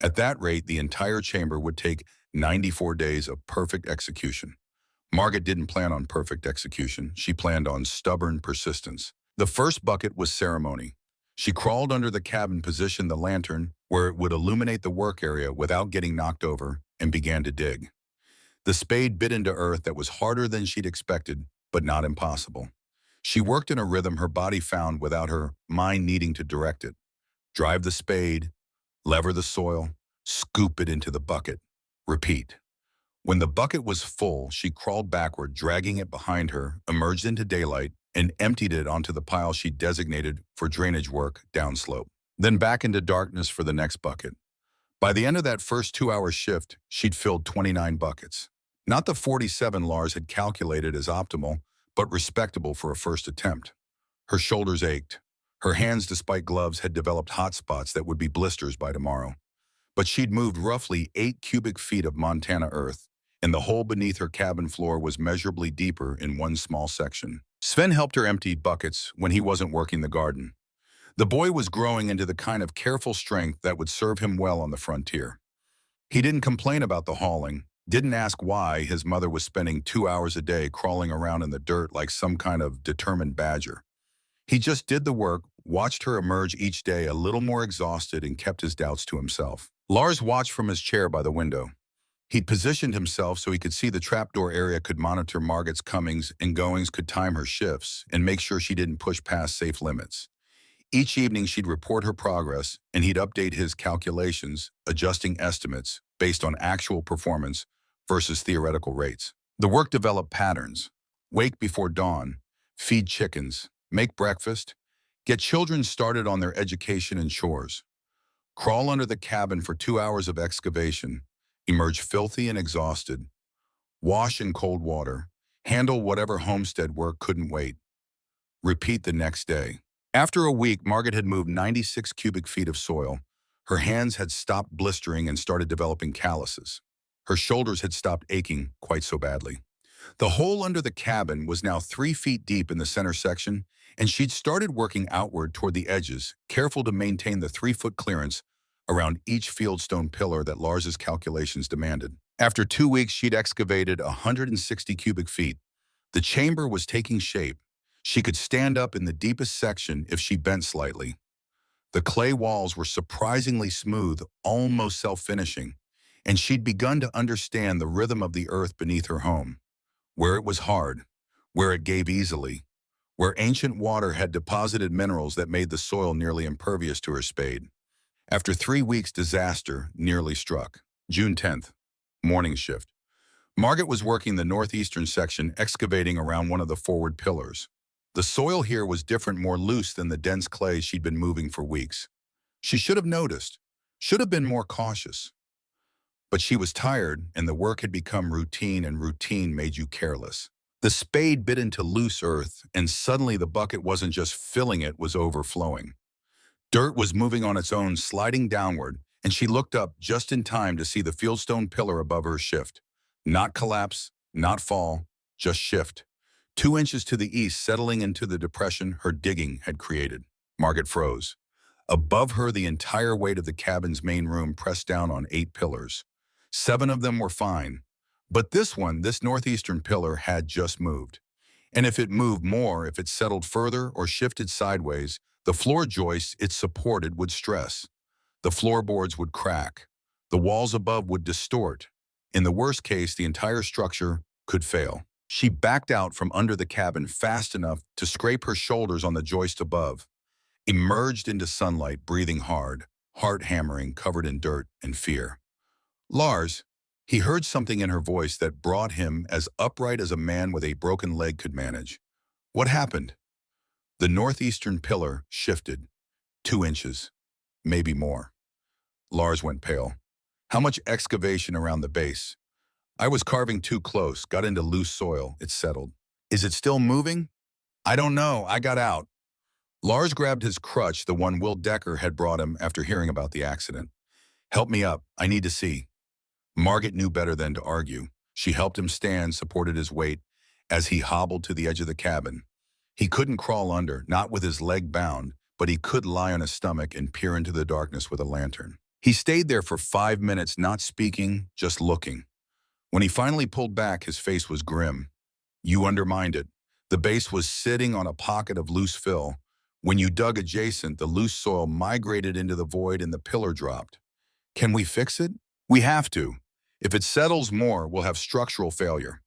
At that rate, the entire chamber would take 94 days of perfect execution. Margaret didn't plan on perfect execution. She planned on stubborn persistence. The first bucket was ceremony. She crawled under the cabin, positioned the lantern where it would illuminate the work area without getting knocked over, and began to dig. The spade bit into earth that was harder than she'd expected, but not impossible. She worked in a rhythm her body found without her mind needing to direct it. Drive the spade, lever the soil, scoop it into the bucket. Repeat. When the bucket was full, she crawled backward, dragging it behind her, emerged into daylight, and emptied it onto the pile she'd designated for drainage work downslope. Then back into darkness for the next bucket. By the end of that first 2-hour shift, she'd filled 29 buckets. Not the 47 Lars had calculated as optimal, but respectable for a first attempt. Her shoulders ached. Her hands, despite gloves, had developed hot spots that would be blisters by tomorrow. But she'd moved roughly 8 cubic feet of Montana earth, and the hole beneath her cabin floor was measurably deeper in one small section. Sven helped her empty buckets when he wasn't working the garden. The boy was growing into the kind of careful strength that would serve him well on the frontier. He didn't complain about the hauling, didn't ask why his mother was spending 2 hours a day crawling around in the dirt like some kind of determined badger. He just did the work, watched her emerge each day a little more exhausted, and kept his doubts to himself. Lars watched from his chair by the window. He'd positioned himself so he could see the trapdoor area, could monitor Margaret's comings and goings, could time her shifts, and make sure she didn't push past safe limits. Each evening she'd report her progress, and he'd update his calculations, adjusting estimates based on actual performance versus theoretical rates. The work developed patterns. Wake before dawn, feed chickens, make breakfast, get children started on their education and chores. Crawl under the cabin for 2 hours of excavation, emerge filthy and exhausted, wash in cold water, handle whatever homestead work couldn't wait. Repeat the next day. After a week, Margaret had moved 96 cubic feet of soil. Her hands had stopped blistering and started developing calluses. Her shoulders had stopped aching quite so badly. The hole under the cabin was now 3 feet deep in the center section, and she'd started working outward toward the edges, careful to maintain the 3-foot clearance around each fieldstone pillar that Lars's calculations demanded. After 2 weeks, she'd excavated 160 cubic feet. The chamber was taking shape. She could stand up in the deepest section if she bent slightly. The clay walls were surprisingly smooth, almost self-finishing. and she'd begun to understand the rhythm of the earth beneath her home, where it was hard, where it gave easily, where ancient water had deposited minerals that made the soil nearly impervious to her spade. After 3 weeks, disaster nearly struck. June 10th, morning shift. Margaret was working the northeastern section, excavating around one of the forward pillars. The soil here was different, more loose than the dense clay she'd been moving for weeks. She should have noticed, should have been more cautious. But she was tired, and the work had become routine, and routine made you careless. The spade bit into loose earth, and suddenly the bucket wasn't just filling, it was overflowing. Dirt was moving on its own, sliding downward, and she looked up just in time to see the fieldstone pillar above her shift. Not collapse, not fall, just shift. 2 inches to the east, settling into the depression her digging had created. Margaret froze. Above her, the entire weight of the cabin's main room pressed down on 8 pillars. 7 of them were fine. But this one, this northeastern pillar, had just moved. And if it moved more, if it settled further or shifted sideways, the floor joists it supported would stress. The floorboards would crack. The walls above would distort. In the worst case, the entire structure could fail. She backed out from under the cabin fast enough to scrape her shoulders on the joist above, emerged into sunlight, breathing hard, heart hammering, covered in dirt and fear. Lars, he heard something in her voice that brought him as upright as a man with a broken leg could manage. What happened? The northeastern pillar shifted. 2 inches, maybe more. Lars went pale. How much excavation around the base? I was carving too close, got into loose soil, it settled. Is it still moving? I don't know, I got out. Lars grabbed his crutch, the one Will Decker had brought him after hearing about the accident. Help me up, I need to see. Margaret knew better than to argue. She helped him stand, supported his weight as he hobbled to the edge of the cabin. He couldn't crawl under, not with his leg bound, but he could lie on his stomach and peer into the darkness with a lantern. He stayed there for 5 minutes, not speaking, just looking. When he finally pulled back, his face was grim. You undermined it. The base was sitting on a pocket of loose fill. When you dug adjacent, the loose soil migrated into the void and the pillar dropped. Can we fix it? We have to. If it settles more, we'll have structural failure.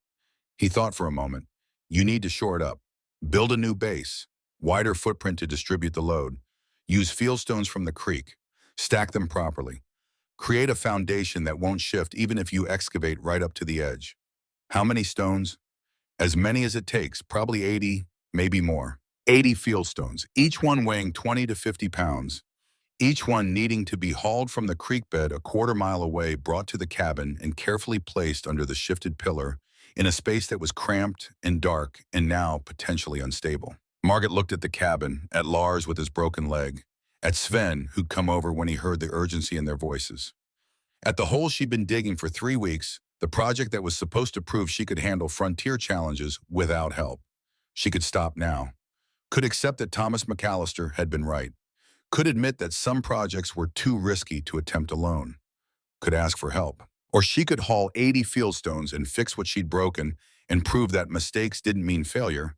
He thought for a moment. You need to shore it up. Build a new base, wider footprint to distribute the load. Use fieldstones from the creek. Stack them properly. Create a foundation that won't shift even if you excavate right up to the edge. How many stones? As many as it takes, probably 80, maybe more. 80 fieldstones, each one weighing 20 to 50 pounds. Each one needing to be hauled from the creek bed a quarter-mile away, brought to the cabin, and carefully placed under the shifted pillar in a space that was cramped and dark and now potentially unstable. Margaret looked at the cabin, at Lars with his broken leg, at Sven, who'd come over when he heard the urgency in their voices. At the hole she'd been digging for 3 weeks, the project that was supposed to prove she could handle frontier challenges without help. She could stop now. Could accept that Thomas McAllister had been right. Could admit that some projects were too risky to attempt alone. Could ask for help. Or she could haul 80 fieldstones and fix what she'd broken and prove that mistakes didn't mean failure.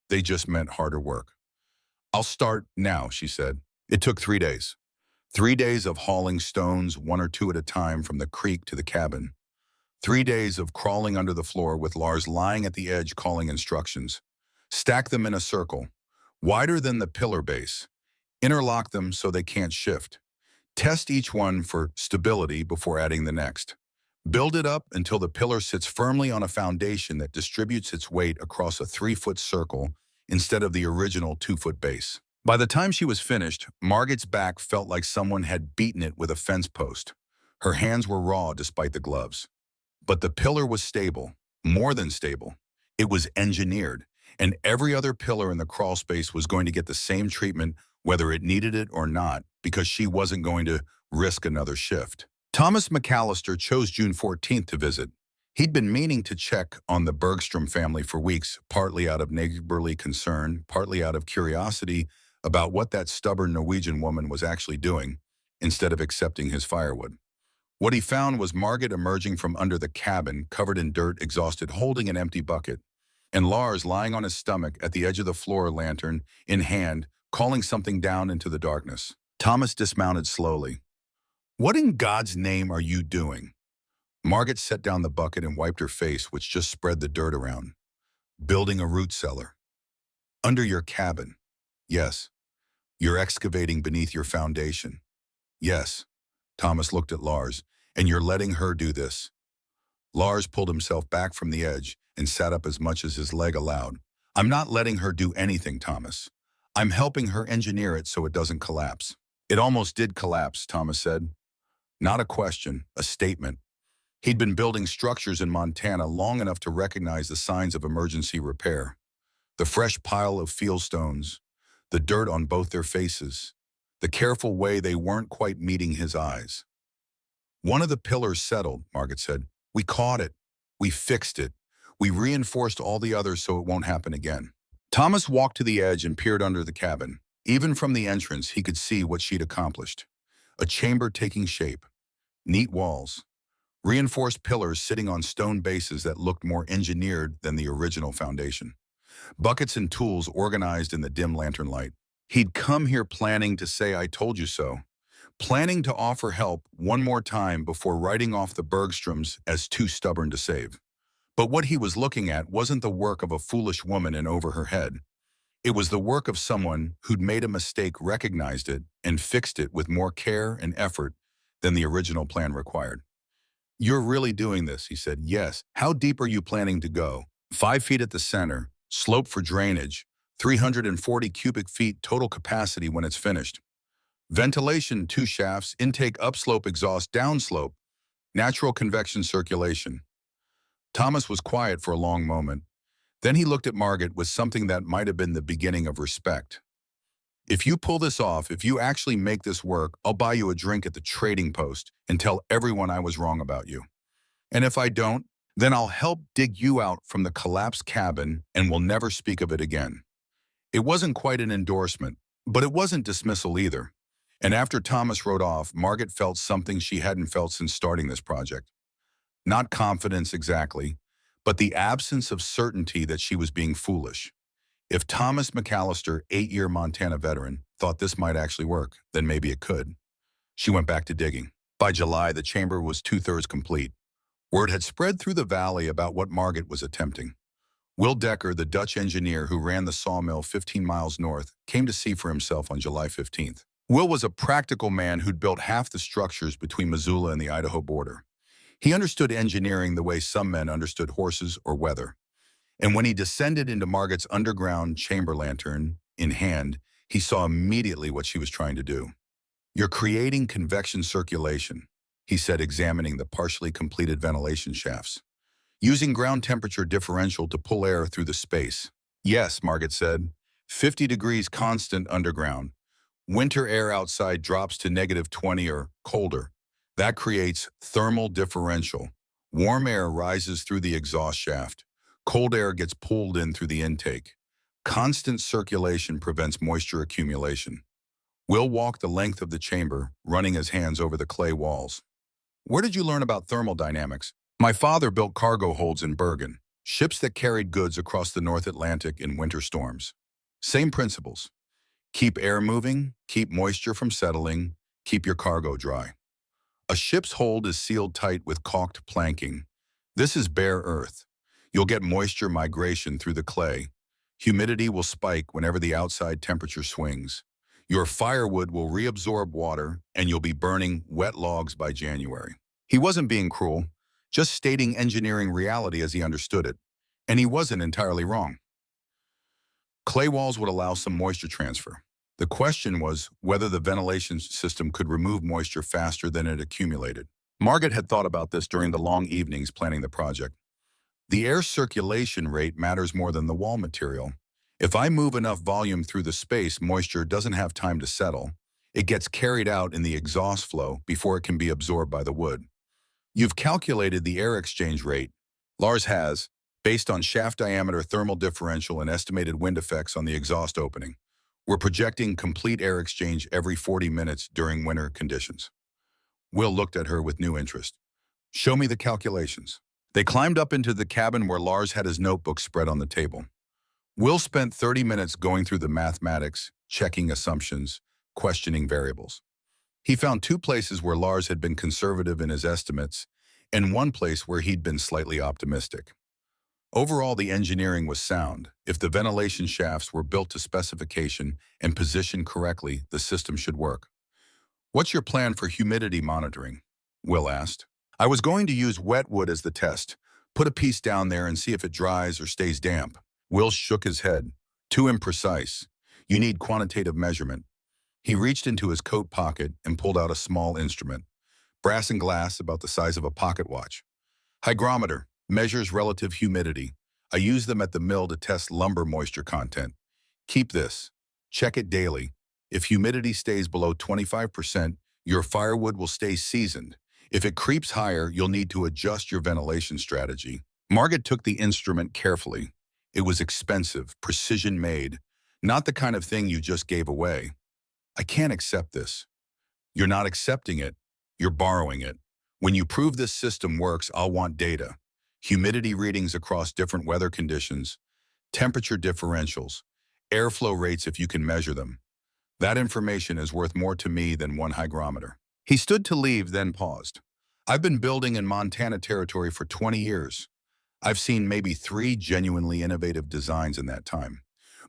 They just meant harder work. I'll start now, she said. It took 3 days. 3 days of hauling stones, 1 or 2 at a time, from the creek to the cabin. 3 days of crawling under the floor with Lars lying at the edge calling instructions. Stack them in a circle, wider than the pillar base. Interlock them so they can't shift. Test each one for stability before adding the next. Build it up until the pillar sits firmly on a foundation that distributes its weight across a 3-foot circle instead of the original 2-foot base. By the time she was finished, Margaret's back felt like someone had beaten it with a fence post. Her hands were raw despite the gloves. But the pillar was stable, more than stable. It was engineered, and every other pillar in the crawl space was going to get the same treatment whether it needed it or not, because she wasn't going to risk another shift. Thomas McAllister chose June 14th to visit. He'd been meaning to check on the Bergstrom family for weeks, partly out of neighborly concern, partly out of curiosity about what that stubborn Norwegian woman was actually doing, instead of accepting his firewood. What he found was Margaret emerging from under the cabin, covered in dirt, exhausted, holding an empty bucket, and Lars lying on his stomach at the edge of the floor, lantern in hand, calling something down into the darkness. Thomas dismounted slowly. What in God's name are you doing? Margaret set down the bucket and wiped her face, which just spread the dirt around. Building a root cellar. Under your cabin. Yes. You're excavating beneath your foundation. Yes. Thomas looked at Lars. And you're letting her do this. Lars pulled himself back from the edge and sat up as much as his leg allowed. I'm not letting her do anything, Thomas. I'm helping her engineer it so it doesn't collapse. It almost did collapse, Thomas said. Not a question, a statement. He'd been building structures in Montana long enough to recognize the signs of emergency repair. The fresh pile of fieldstones, the dirt on both their faces, the careful way they weren't quite meeting his eyes. One of the pillars settled, Margaret said. We caught it. We fixed it. We reinforced all the others so it won't happen again. Thomas walked to the edge and peered under the cabin. Even from the entrance, he could see what she'd accomplished. A chamber taking shape. Neat walls. Reinforced pillars sitting on stone bases that looked more engineered than the original foundation. Buckets and tools organized in the dim lantern light. He'd come here planning to say, I told you so. Planning to offer help one more time before writing off the Bergstroms as too stubborn to save. But what he was looking at wasn't the work of a foolish woman in over her head. It was the work of someone who'd made a mistake, recognized it, and fixed it with more care and effort than the original plan required. You're really doing this, he said. Yes. How deep are you planning to go? 5 feet at the center, slope for drainage, 340 cubic feet total capacity when it's finished. Ventilation, 2 shafts, intake upslope, exhaust downslope, natural convection circulation. Thomas was quiet for a long moment. Then he looked at Margaret with something that might have been the beginning of respect. If you pull this off, if you actually make this work, I'll buy you a drink at the trading post and tell everyone I was wrong about you. And if I don't, then I'll help dig you out from the collapsed cabin and we'll never speak of it again. It wasn't quite an endorsement, but it wasn't dismissal either. And after Thomas rode off, Margaret felt something she hadn't felt since starting this project. Not confidence exactly, but the absence of certainty that she was being foolish. If Thomas McAllister, 8-year Montana veteran, thought this might actually work, then maybe it could. She went back to digging. By July, the chamber was 2/3 complete. Word had spread through the valley about what Margaret was attempting. Will Decker, the Dutch engineer who ran the sawmill 15 miles north, came to see for himself on July 15th. Will was a practical man who'd built half the structures between Missoula and the Idaho border. He understood engineering the way some men understood horses or weather. And when he descended into Margaret's underground chamber lantern in hand, he saw immediately what she was trying to do. You're creating convection circulation, he said, examining the partially completed ventilation shafts. Using ground temperature differential to pull air through the space. Yes, Margaret said. 50 degrees constant underground. Winter air outside drops to -20 or colder. That creates thermal differential. Warm air rises through the exhaust shaft. Cold air gets pulled in through the intake. Constant circulation prevents moisture accumulation. Will walked the length of the chamber, running his hands over the clay walls. Where did you learn about thermodynamics? My father built cargo holds in Bergen, ships that carried goods across the North Atlantic in winter storms. Same principles. Keep air moving, keep moisture from settling, keep your cargo dry. A ship's hold is sealed tight with caulked planking. This is bare earth. You'll get moisture migration through the clay. Humidity will spike whenever the outside temperature swings. Your firewood will reabsorb water, and you'll be burning wet logs by January. He wasn't being cruel, just stating engineering reality as he understood it. And he wasn't entirely wrong. Clay walls would allow some moisture transfer. The question was whether the ventilation system could remove moisture faster than it accumulated. Margaret had thought about this during the long evenings planning the project. The air circulation rate matters more than the wall material. If I move enough volume through the space, moisture doesn't have time to settle. It gets carried out in the exhaust flow before it can be absorbed by the wood. You've calculated the air exchange rate. Lars has, based on shaft diameter thermal differential and estimated wind effects on the exhaust opening. We're projecting complete air exchange every 40 minutes during winter conditions. Will looked at her with new interest. Show me the calculations. They climbed up into the cabin where Lars had his notebook spread on the table. Will spent 30 minutes going through the mathematics, checking assumptions, questioning variables. He found 2 places where Lars had been conservative in his estimates, and one place where he'd been slightly optimistic. Overall, the engineering was sound. If the ventilation shafts were built to specification and positioned correctly, the system should work. "What's your plan for humidity monitoring?" Will asked. "I was going to use wet wood as the test. Put a piece down there and see if it dries or stays damp." Will shook his head. "Too imprecise. You need quantitative measurement." He reached into his coat pocket and pulled out a small instrument, brass and glass about the size of a pocket watch. "Hygrometer measures relative humidity. I use them at the mill to test lumber moisture content. Keep this. Check it daily. If humidity stays below 25%, your firewood will stay seasoned. If it creeps higher, you'll need to adjust your ventilation strategy." Margaret took the instrument carefully. It was expensive, precision-made, not the kind of thing you just gave away. "I can't accept this." "You're not accepting it. You're borrowing it. When you prove this system works, I'll want data. Humidity readings across different weather conditions, temperature differentials, airflow rates if you can measure them. That information is worth more to me than one hygrometer." He stood to leave, then paused. "I've been building in Montana territory for 20 years. I've seen maybe 3 genuinely innovative designs in that time.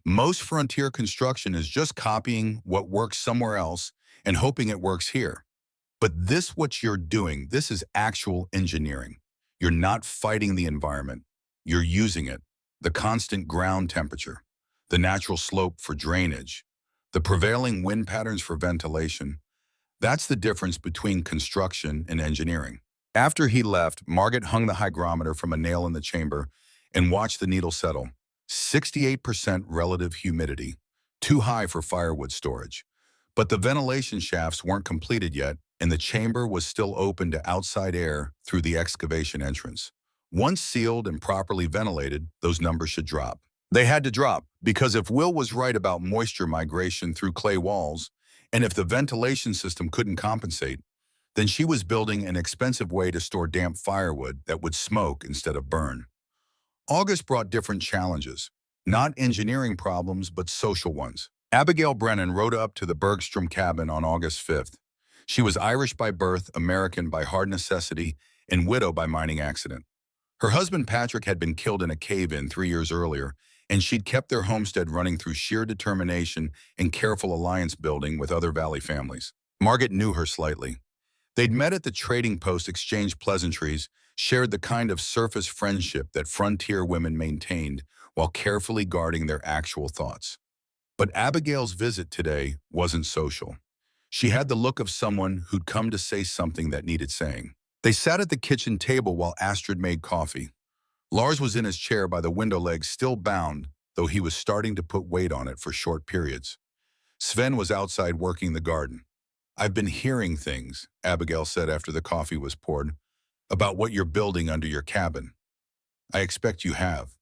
Most frontier construction is just copying what works somewhere else and hoping it works here. But what you're doing, this is actual engineering. You're not fighting the environment. You're using it. The constant ground temperature, the natural slope for drainage, the prevailing wind patterns for ventilation. That's the difference between construction and engineering." After he left, Margaret hung the hygrometer from a nail in the chamber and watched the needle settle. 68% relative humidity, too high for firewood storage. But the ventilation shafts weren't completed yet, and the chamber was still open to outside air through the excavation entrance. Once sealed and properly ventilated, those numbers should drop. They had to drop, because if Will was right about moisture migration through clay walls, and if the ventilation system couldn't compensate, then she was building an expensive way to store damp firewood that would smoke instead of burn. August brought different challenges, not engineering problems, but social ones. Abigail Brennan rode up to the Bergstrom cabin on August 5th. She was Irish by birth, American by hard necessity, and widow by mining accident. Her husband Patrick had been killed in a cave-in 3 years earlier, and she'd kept their homestead running through sheer determination and careful alliance building with other valley families. Margaret knew her slightly. They'd met at the trading post, exchanged pleasantries, shared the kind of surface friendship that frontier women maintained while carefully guarding their actual thoughts. But Abigail's visit today wasn't social. She had the look of someone who'd come to say something that needed saying. They sat at the kitchen table while Astrid made coffee. Lars was in his chair by the window leg, still bound, though he was starting to put weight on it for short periods. Sven was outside working the garden. "I've been hearing things," Abigail said after the coffee was poured, "about what you're building under your cabin." "I expect you have.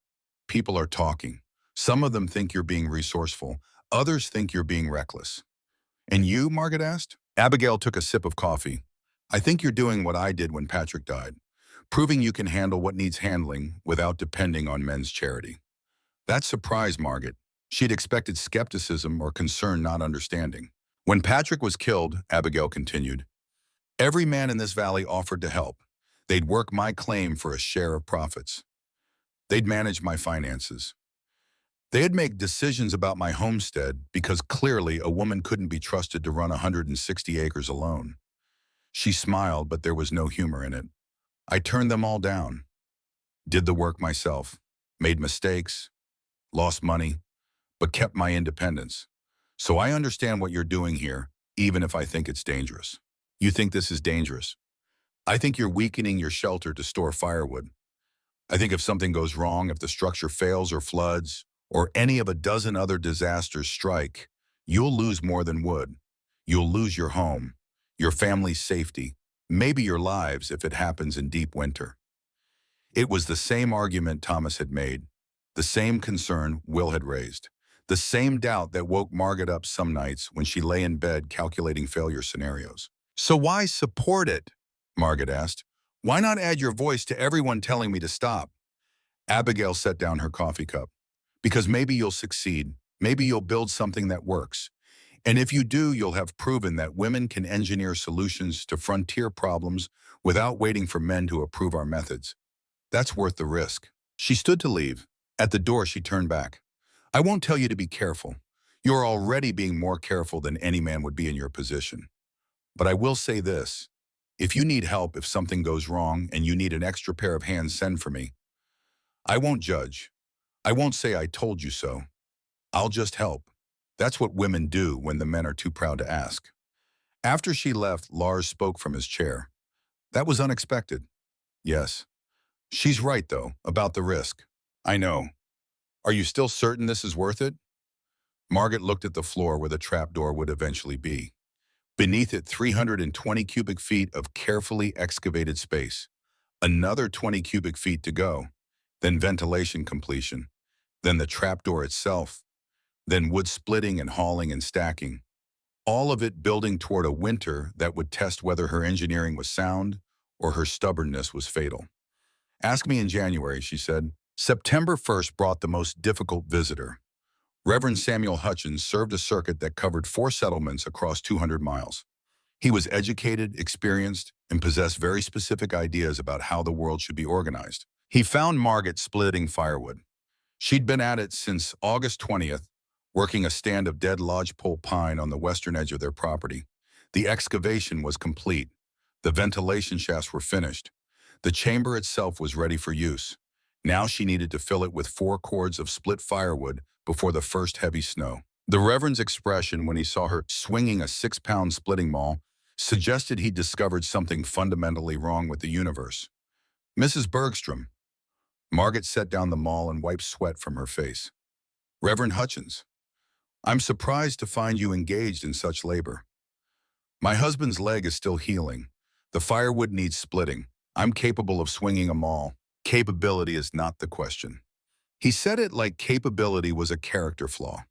People are talking. Some of them think you're being resourceful. Others think you're being reckless." "And you?" Margaret asked. Abigail took a sip of coffee. "I think you're doing what I did when Patrick died, proving you can handle what needs handling without depending on men's charity." That surprised Margaret. She'd expected skepticism or concern, not understanding. "When Patrick was killed," Abigail continued, "every man in this valley offered to help. They'd work my claim for a share of profits. They'd manage my finances. They'd make decisions about my homestead because clearly a woman couldn't be trusted to run 160 acres alone." She smiled, but there was no humor in it. "I turned them all down. Did the work myself. Made mistakes. Lost money. But kept my independence. So I understand what you're doing here, even if I think it's dangerous." "You think this is dangerous?" "I think you're weakening your shelter to store firewood. I think if something goes wrong, if the structure fails or floods, or any of a dozen other disasters strike, you'll lose more than wood. You'll lose your home, your family's safety, maybe your lives if it happens in deep winter." It was the same argument Thomas had made, the same concern Will had raised, the same doubt that woke Margaret up some nights when she lay in bed calculating failure scenarios. "So why support it?" Margaret asked. "Why not add your voice to everyone telling me to stop?" Abigail set down her coffee cup. "Because maybe you'll succeed. Maybe you'll build something that works. And if you do, you'll have proven that women can engineer solutions to frontier problems without waiting for men to approve our methods. That's worth the risk. She stood to leave. At the door, she turned back. I won't tell you to be careful. You're already being more careful than any man would be in your position. But I will say this. If you need help, if something goes wrong and you need an extra pair of hands, send for me. I won't judge. I won't say I told you so. I'll just help. That's what women do when the men are too proud to ask. After she left, Lars spoke from his chair. That was unexpected. Yes. She's right, though, about the risk. I know. Are you still certain this is worth it? Margaret looked at the floor where the trapdoor would eventually be. Beneath it, 320 cubic feet of carefully excavated space. Another 20 cubic feet to go. Then ventilation completion. Then the trapdoor itself. Then wood splitting and hauling and stacking. All of it building toward a winter that would test whether her engineering was sound or her stubbornness was fatal. Ask me in January, she said. September 1st brought the most difficult visitor. Reverend Samuel Hutchins served a circuit that covered 4 settlements across 200 miles. He was educated, experienced, and possessed very specific ideas about how the world should be organized. He found Margaret splitting firewood. She'd been at it since August 20th, working a stand of dead lodgepole pine on the western edge of their property. The excavation was complete. The ventilation shafts were finished. The chamber itself was ready for use. Now she needed to fill it with 4 cords of split firewood before the first heavy snow. The Reverend's expression when he saw her swinging a 6-pound splitting maul suggested he'd discovered something fundamentally wrong with the universe. Mrs. Bergstrom. Margaret set down the maul and wiped sweat from her face. Reverend Hutchins, I'm surprised to find you engaged in such labor. My husband's leg is still healing. The firewood needs splitting. I'm capable of swinging a maul. Capability is not the question. He said it like capability was a character flaw.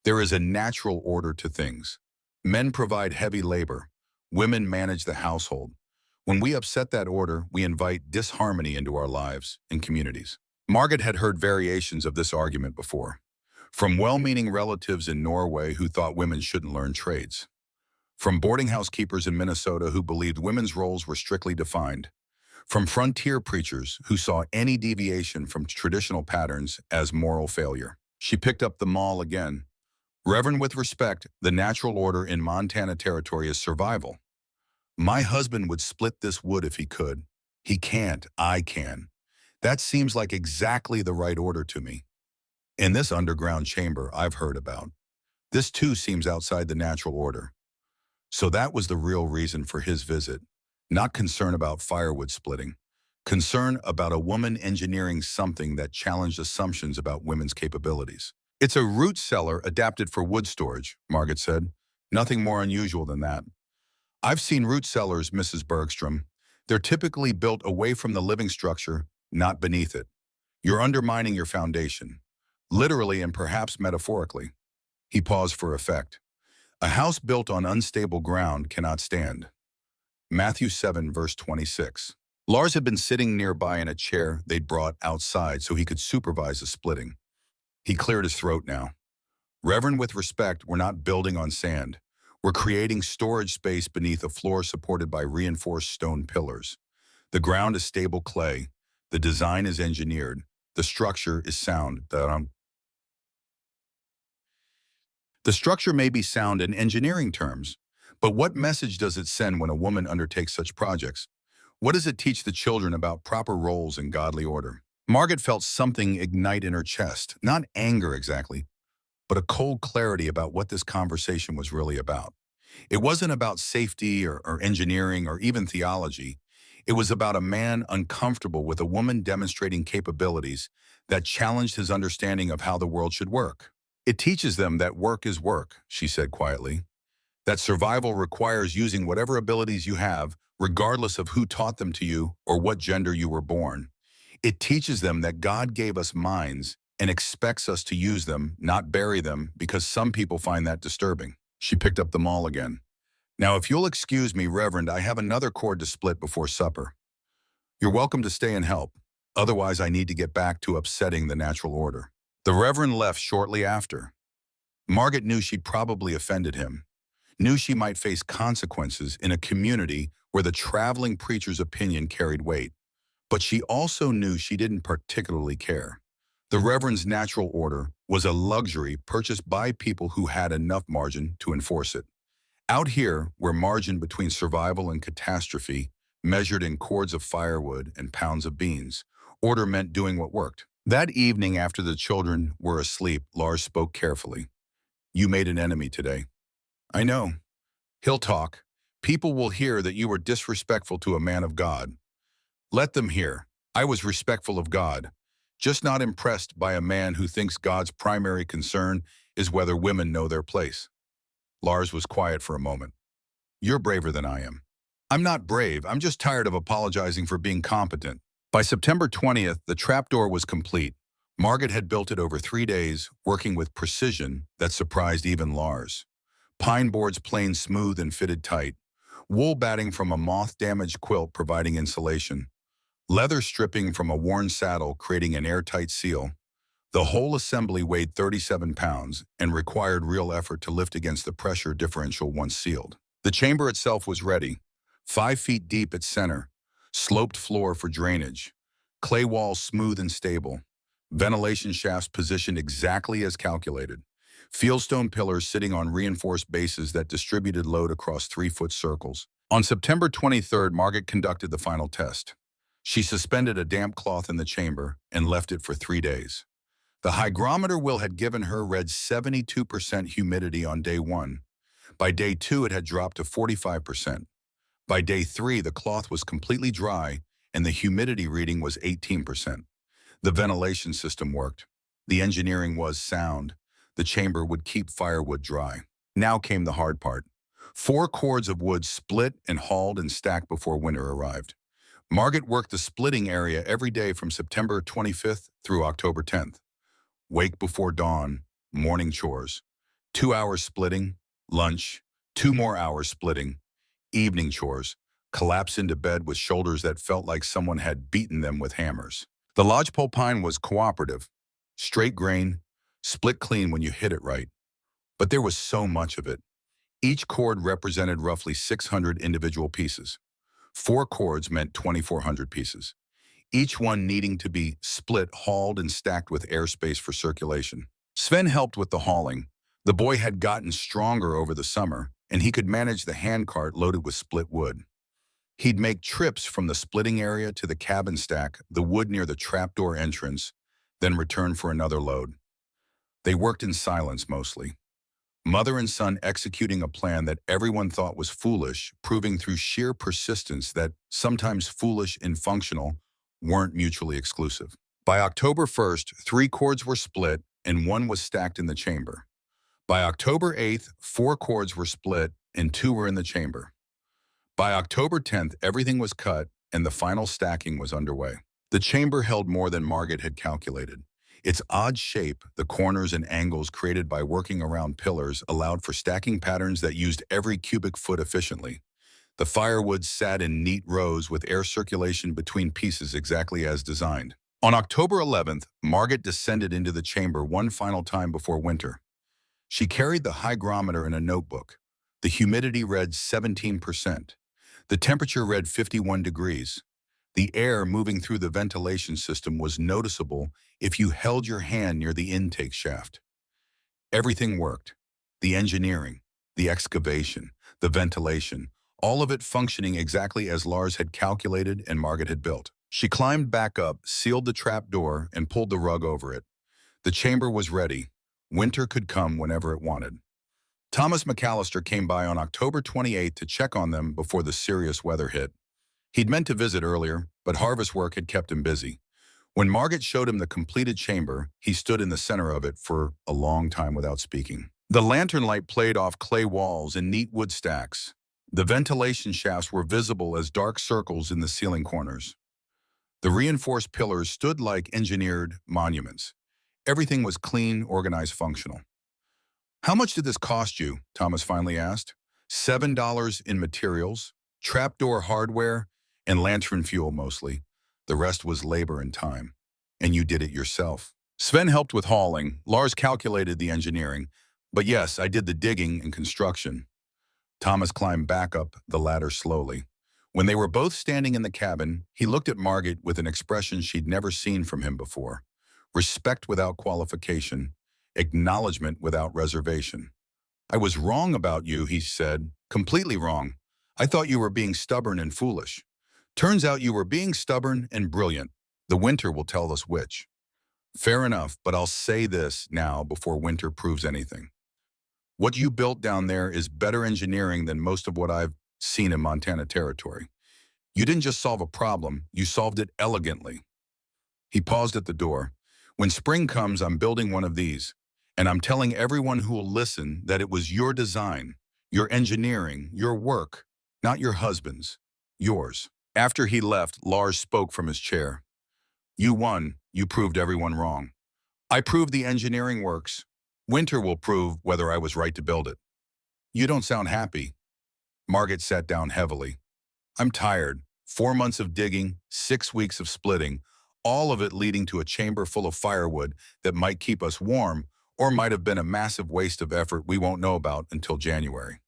There is a natural order to things. Men provide heavy labor. Women manage the household. When we upset that order, we invite disharmony into our lives and communities. Margaret had heard variations of this argument before, from well-meaning relatives in Norway who thought women shouldn't learn trades, from boarding house keepers in Minnesota who believed women's roles were strictly defined, from frontier preachers who saw any deviation from traditional patterns as moral failure. She picked up the maul again. Reverend, with respect, the natural order in Montana Territory is survival. My husband would split this wood if he could. He can't, I can. That seems like exactly the right order to me. In this underground chamber I've heard about, this too seems outside the natural order. So that was the real reason for his visit. Not concern about firewood splitting. Concern about a woman engineering something that challenged assumptions about women's capabilities. It's a root cellar adapted for wood storage, Margaret said. Nothing more unusual than that. I've seen root cellars, Mrs. Bergstrom. They're typically built away from the living structure, not beneath it. You're undermining your foundation, literally and perhaps metaphorically. He paused for effect. A house built on unstable ground cannot stand. Matthew 7, verse 26. Lars had been sitting nearby in a chair they'd brought outside so he could supervise the splitting. He cleared his throat now. Reverend, with respect, we're not building on sand. We're creating storage space beneath a floor supported by reinforced stone pillars. The ground is stable clay. The design is engineered. The structure is sound. The structure may be sound in engineering terms, but what message does it send when a woman undertakes such projects? What does it teach the children about proper roles and godly order? Margaret felt something ignite in her chest, not anger exactly, but a cold clarity about what this conversation was really about. It wasn't about safety or engineering or even theology. It was about a man uncomfortable with a woman demonstrating capabilities that challenged his understanding of how the world should work. It teaches them that work is work, she said quietly, that survival requires using whatever abilities you have, regardless of who taught them to you or what gender you were born. It teaches them that God gave us minds and expects us to use them, not bury them, because some people find that disturbing. She picked up the maul again. Now, if you'll excuse me, Reverend, I have another cord to split before supper. You're welcome to stay and help. Otherwise, I need to get back to upsetting the natural order. The Reverend left shortly after. Margaret knew she probably offended him, knew she might face consequences in a community where the traveling preacher's opinion carried weight. But she also knew she didn't particularly care. The Reverend's natural order was a luxury purchased by people who had enough margin to enforce it. Out here, where margin between survival and catastrophe measured in cords of firewood and pounds of beans, order meant doing what worked. That evening after the children were asleep, Lars spoke carefully. "You made an enemy today." "I know. He'll talk. People will hear that you were disrespectful to a man of God." "Let them hear. I was respectful of God, just not impressed by a man who thinks God's primary concern is whether women know their place." Lars was quiet for a moment. "You're braver than I am." "I'm not brave. I'm just tired of apologizing for being competent." By September 20th, the trapdoor was complete. Margaret had built it over 3 days, working with precision that surprised even Lars. Pine boards planed smooth and fitted tight. Wool batting from a moth-damaged quilt providing insulation. Leather stripping from a worn saddle creating an airtight seal. The whole assembly weighed 37 pounds and required real effort to lift against the pressure differential once sealed. The chamber itself was ready. 5 feet deep at center. Sloped floor for drainage. Clay walls smooth and stable. Ventilation shafts positioned exactly as calculated. Fieldstone pillars sitting on reinforced bases that distributed load across 3-foot circles. On September 23rd, Margaret conducted the final test. She suspended a damp cloth in the chamber and left it for 3 days. The hygrometer wheel had given her read 72% humidity on day 1. By day 2, it had dropped to 45%. By day 3, the cloth was completely dry and the humidity reading was 18%. The ventilation system worked. The engineering was sound. The chamber would keep firewood dry. Now came the hard part. 4 cords of wood split and hauled and stacked before winter arrived. Margaret worked the splitting area every day from September 25th through October 10th. Wake before dawn, morning chores. 2 hours splitting, lunch, 2 more hours splitting, evening chores. Collapse into bed with shoulders that felt like someone had beaten them with hammers. The lodgepole pine was cooperative, straight grain, split clean when you hit it right. But there was so much of it. Each cord represented roughly 600 individual pieces. 4 cords meant 2,400 pieces, each one needing to be split, hauled, and stacked with airspace for circulation. Sven helped with the hauling. The boy had gotten stronger over the summer, and he could manage the handcart loaded with split wood. He'd make trips from the splitting area to the cabin stack, the wood near the trapdoor entrance, then return for another load. They worked in silence mostly. Mother and son executing a plan that everyone thought was foolish, proving through sheer persistence that sometimes foolish and functional weren't mutually exclusive. By October 1st, 3 cords were split and 1 was stacked in the chamber. By October 8th, 4 cords were split and 2 were in the chamber. By October 10th, everything was cut and the final stacking was underway. The chamber held more than Margaret had calculated. Its odd shape, the corners and angles created by working around pillars, allowed for stacking patterns that used every cubic foot efficiently. The firewood sat in neat rows with air circulation between pieces exactly as designed. On October 11th, Margaret descended into the chamber one final time before winter. She carried the hygrometer in a notebook. The humidity read 17%. The temperature read 51 degrees. The air moving through the ventilation system was noticeable if you held your hand near the intake shaft. Everything worked. The engineering, the excavation, the ventilation, all of it functioning exactly as Lars had calculated and Margaret had built. She climbed back up, sealed the trap door, and pulled the rug over it. The chamber was ready. Winter could come whenever it wanted. Thomas McAllister came by on October 28th to check on them before the serious weather hit. He'd meant to visit earlier, but harvest work had kept him busy. When Margaret showed him the completed chamber, he stood in the center of it for a long time without speaking. The lantern light played off clay walls and neat wood stacks. The ventilation shafts were visible as dark circles in the ceiling corners. The reinforced pillars stood like engineered monuments. Everything was clean, organized, functional. "How much did this cost you?" Thomas finally asked. $7 in materials, trapdoor hardware, and lantern fuel mostly. The rest was labor and time. And you did it yourself. Sven helped with hauling. Lars calculated the engineering. But yes, I did the digging and construction. Thomas climbed back up the ladder slowly. When they were both standing in the cabin, he looked at Margaret with an expression she'd never seen from him before. Respect without qualification, acknowledgement without reservation. I was wrong about you, he said, completely wrong. I thought you were being stubborn and foolish. Turns out you were being stubborn and brilliant. The winter will tell us which. Fair enough, but I'll say this now before winter proves anything. What you built down there is better engineering than most of what I've seen in Montana territory. You didn't just solve a problem, you solved it elegantly. He paused at the door. When spring comes, I'm building one of these, and I'm telling everyone who will listen that it was your design, your engineering, your work, not your husband's, yours. After he left, Lars spoke from his chair. You won. You proved everyone wrong. I proved the engineering works. Winter will prove whether I was right to build it. You don't sound happy. Margaret sat down heavily. I'm tired. 4 months of digging, 6 weeks of splitting, all of it leading to a chamber full of firewood that might keep us warm or might have been a massive waste of effort we won't know about until January.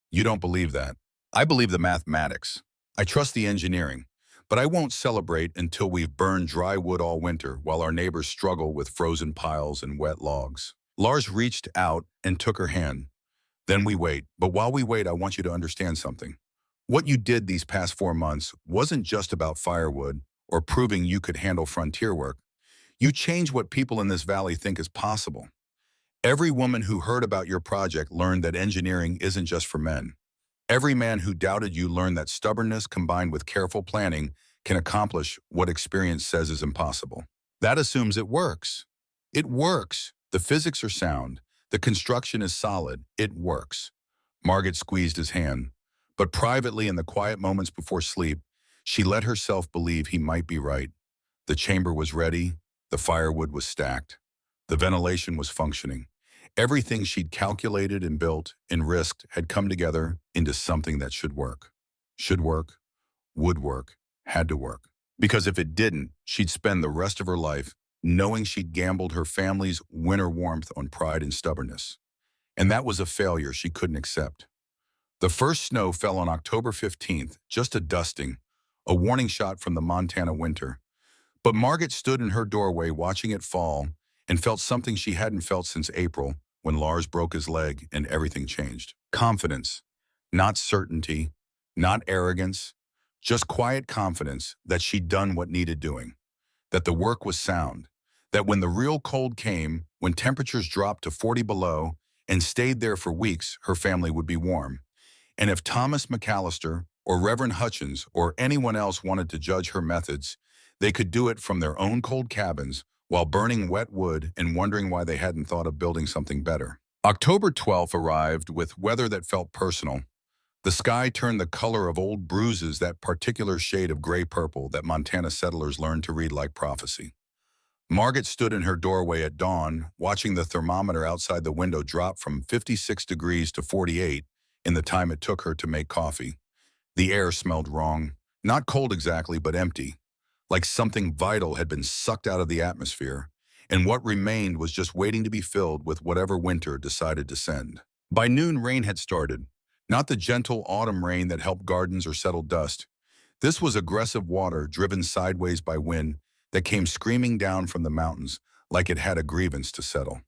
You don't believe that. I believe the mathematics. I trust the engineering. But I won't celebrate until we've burned dry wood all winter while our neighbors struggle with frozen piles and wet logs. Lars reached out and took her hand. Then we wait. But while we wait, I want you to understand something. What you did these past 4 months wasn't just about firewood or proving you could handle frontier work. You changed what people in this valley think is possible. Every woman who heard about your project learned that engineering isn't just for men. Every man who doubted you learned that stubbornness combined with careful planning can accomplish what experience says is impossible. That assumes it works. It works. The physics are sound. The construction is solid. It works. Margaret squeezed his hand. But privately, in the quiet moments before sleep, she let herself believe he might be right. The chamber was ready. The firewood was stacked. The ventilation was functioning. Everything she'd calculated and built and risked had come together into something that should work. Should work, would work, had to work. Because if it didn't, she'd spend the rest of her life knowing she'd gambled her family's winter warmth on pride and stubbornness. And that was a failure she couldn't accept. The first snow fell on October 15th, just a dusting, a warning shot from the Montana winter. But Margaret stood in her doorway watching it fall and felt something she hadn't felt since April when Lars broke his leg and everything changed. Confidence, not certainty, not arrogance, just quiet confidence that she'd done what needed doing, that the work was sound, that when the real cold came, when temperatures dropped to 40 below and stayed there for weeks, her family would be warm. And if Thomas McAllister or Reverend Hutchins or anyone else wanted to judge her methods, they could do it from their own cold cabins while burning wet wood and wondering why they hadn't thought of building something better. October 12th arrived with weather that felt personal. The sky turned the color of old bruises, that particular shade of gray-purple that Montana settlers learned to read like prophecy. Margaret stood in her doorway at dawn, watching the thermometer outside the window drop from 56 degrees to 48 in the time it took her to make coffee. The air smelled wrong, not cold exactly, but empty, like something vital had been sucked out of the atmosphere, and what remained was just waiting to be filled with whatever winter decided to send. By noon, rain had started, not the gentle autumn rain that helped gardens or settled dust. This was aggressive water driven sideways by wind that came screaming down from the mountains like it had a grievance to settle.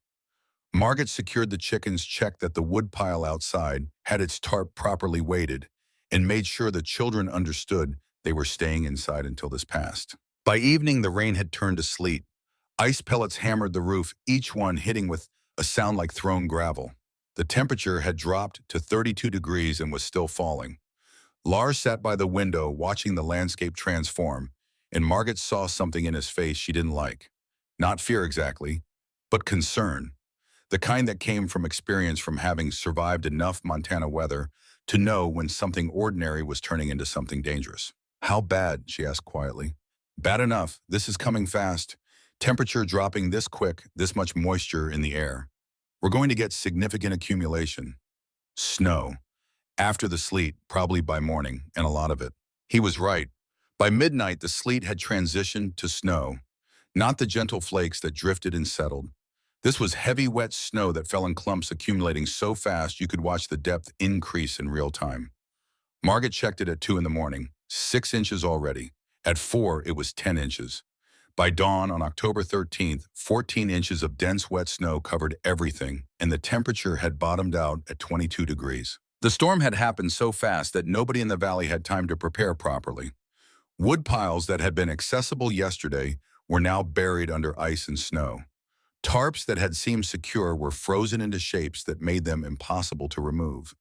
Margaret secured the chickens, checked that the wood pile outside had its tarp properly weighted, and made sure the children understood they were staying inside until this passed. By evening, the rain had turned to sleet. Ice pellets hammered the roof, each one hitting with a sound like thrown gravel. The temperature had dropped to 32 degrees and was still falling. Lars sat by the window watching the landscape transform, and Margaret saw something in his face she didn't like. Not fear exactly, but concern. The kind that came from experience from having survived enough Montana weather to know when something ordinary was turning into something dangerous. How bad? She asked quietly. Bad enough. This is coming fast. Temperature dropping this quick, this much moisture in the air. We're going to get significant accumulation. Snow. After the sleet, probably by morning, and a lot of it. He was right. By midnight, the sleet had transitioned to snow. Not the gentle flakes that drifted and settled. This was heavy, wet snow that fell in clumps accumulating so fast you could watch the depth increase in real time. Margaret checked it at 2 in the morning, 6 inches already. At 4, it was 10 inches. By dawn on October 13th, 14 inches of dense wet snow covered everything, and the temperature had bottomed out at 22 degrees. The storm had happened so fast that nobody in the valley had time to prepare properly. Wood piles that had been accessible yesterday were now buried under ice and snow. Tarps that had seemed secure were frozen into shapes that made them impossible to remove.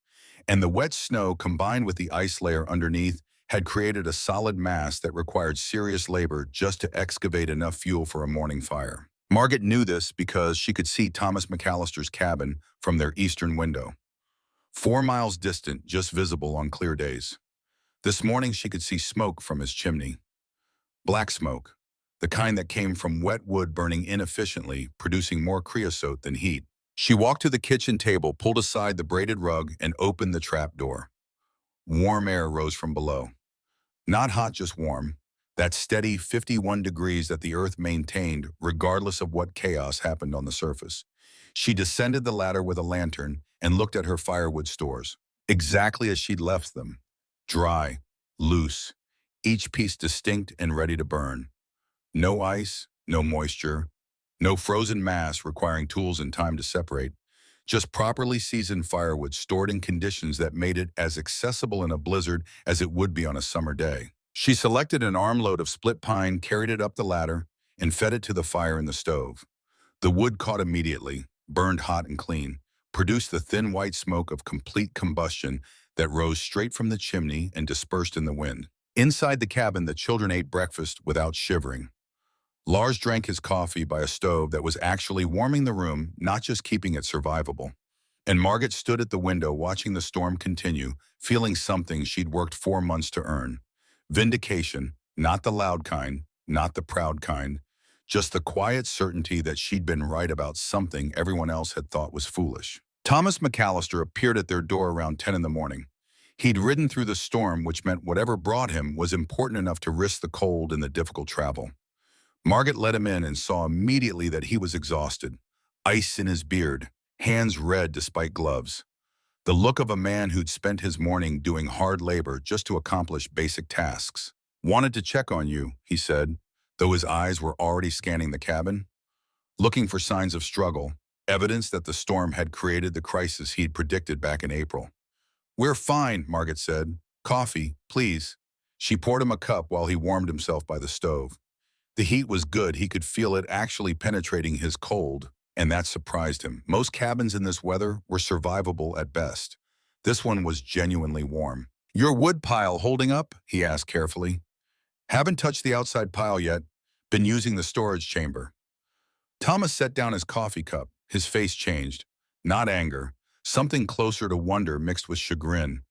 And the wet snow combined with the ice layer underneath had created a solid mass that required serious labor just to excavate enough fuel for a morning fire. Margaret knew this because she could see Thomas McAllister's cabin from their eastern window, 4 miles distant, just visible on clear days. This morning she could see smoke from his chimney. Black smoke, the kind that came from wet wood burning inefficiently, producing more creosote than heat. She walked to the kitchen table, pulled aside the braided rug, and opened the trap door. Warm air rose from below. Not hot, just warm. That steady 51 degrees that the earth maintained regardless of what chaos happened on the surface. She descended the ladder with a lantern and looked at her firewood stores, exactly as she'd left them. Dry, loose, each piece distinct and ready to burn. No ice, no moisture, no frozen mass requiring tools and time to separate. Just properly seasoned firewood stored in conditions that made it as accessible in a blizzard as it would be on a summer day. She selected an armload of split pine, carried it up the ladder, and fed it to the fire in the stove. The wood caught immediately, burned hot and clean, produced the thin white smoke of complete combustion that rose straight from the chimney and dispersed in the wind. Inside the cabin, the children ate breakfast without shivering. Lars drank his coffee by a stove that was actually warming the room, not just keeping it survivable. And Margaret stood at the window watching the storm continue, feeling something she'd worked 4 months to earn. Vindication, not the loud kind, not the proud kind, just the quiet certainty that she'd been right about something everyone else had thought was foolish. Thomas McAllister appeared at their door around 10 in the morning. He'd ridden through the storm, which meant whatever brought him was important enough to risk the cold and the difficult travel. Margaret let him in and saw immediately that he was exhausted, ice in his beard, hands red despite gloves. The look of a man who'd spent his morning doing hard labor just to accomplish basic tasks. "Wanted to check on you," he said, though his eyes were already scanning the cabin, looking for signs of struggle, evidence that the storm had created the crisis he'd predicted back in April. "We're fine," Margaret said. "Coffee, please." She poured him a cup while he warmed himself by the stove. The heat was good. He could feel it actually penetrating his cold, and that surprised him. Most cabins in this weather were survivable at best. This one was genuinely warm. "Your wood pile holding up?" he asked carefully. "Haven't touched the outside pile yet. Been using the storage chamber." Thomas set down his coffee cup. His face changed. Not anger. Something closer to wonder mixed with chagrin.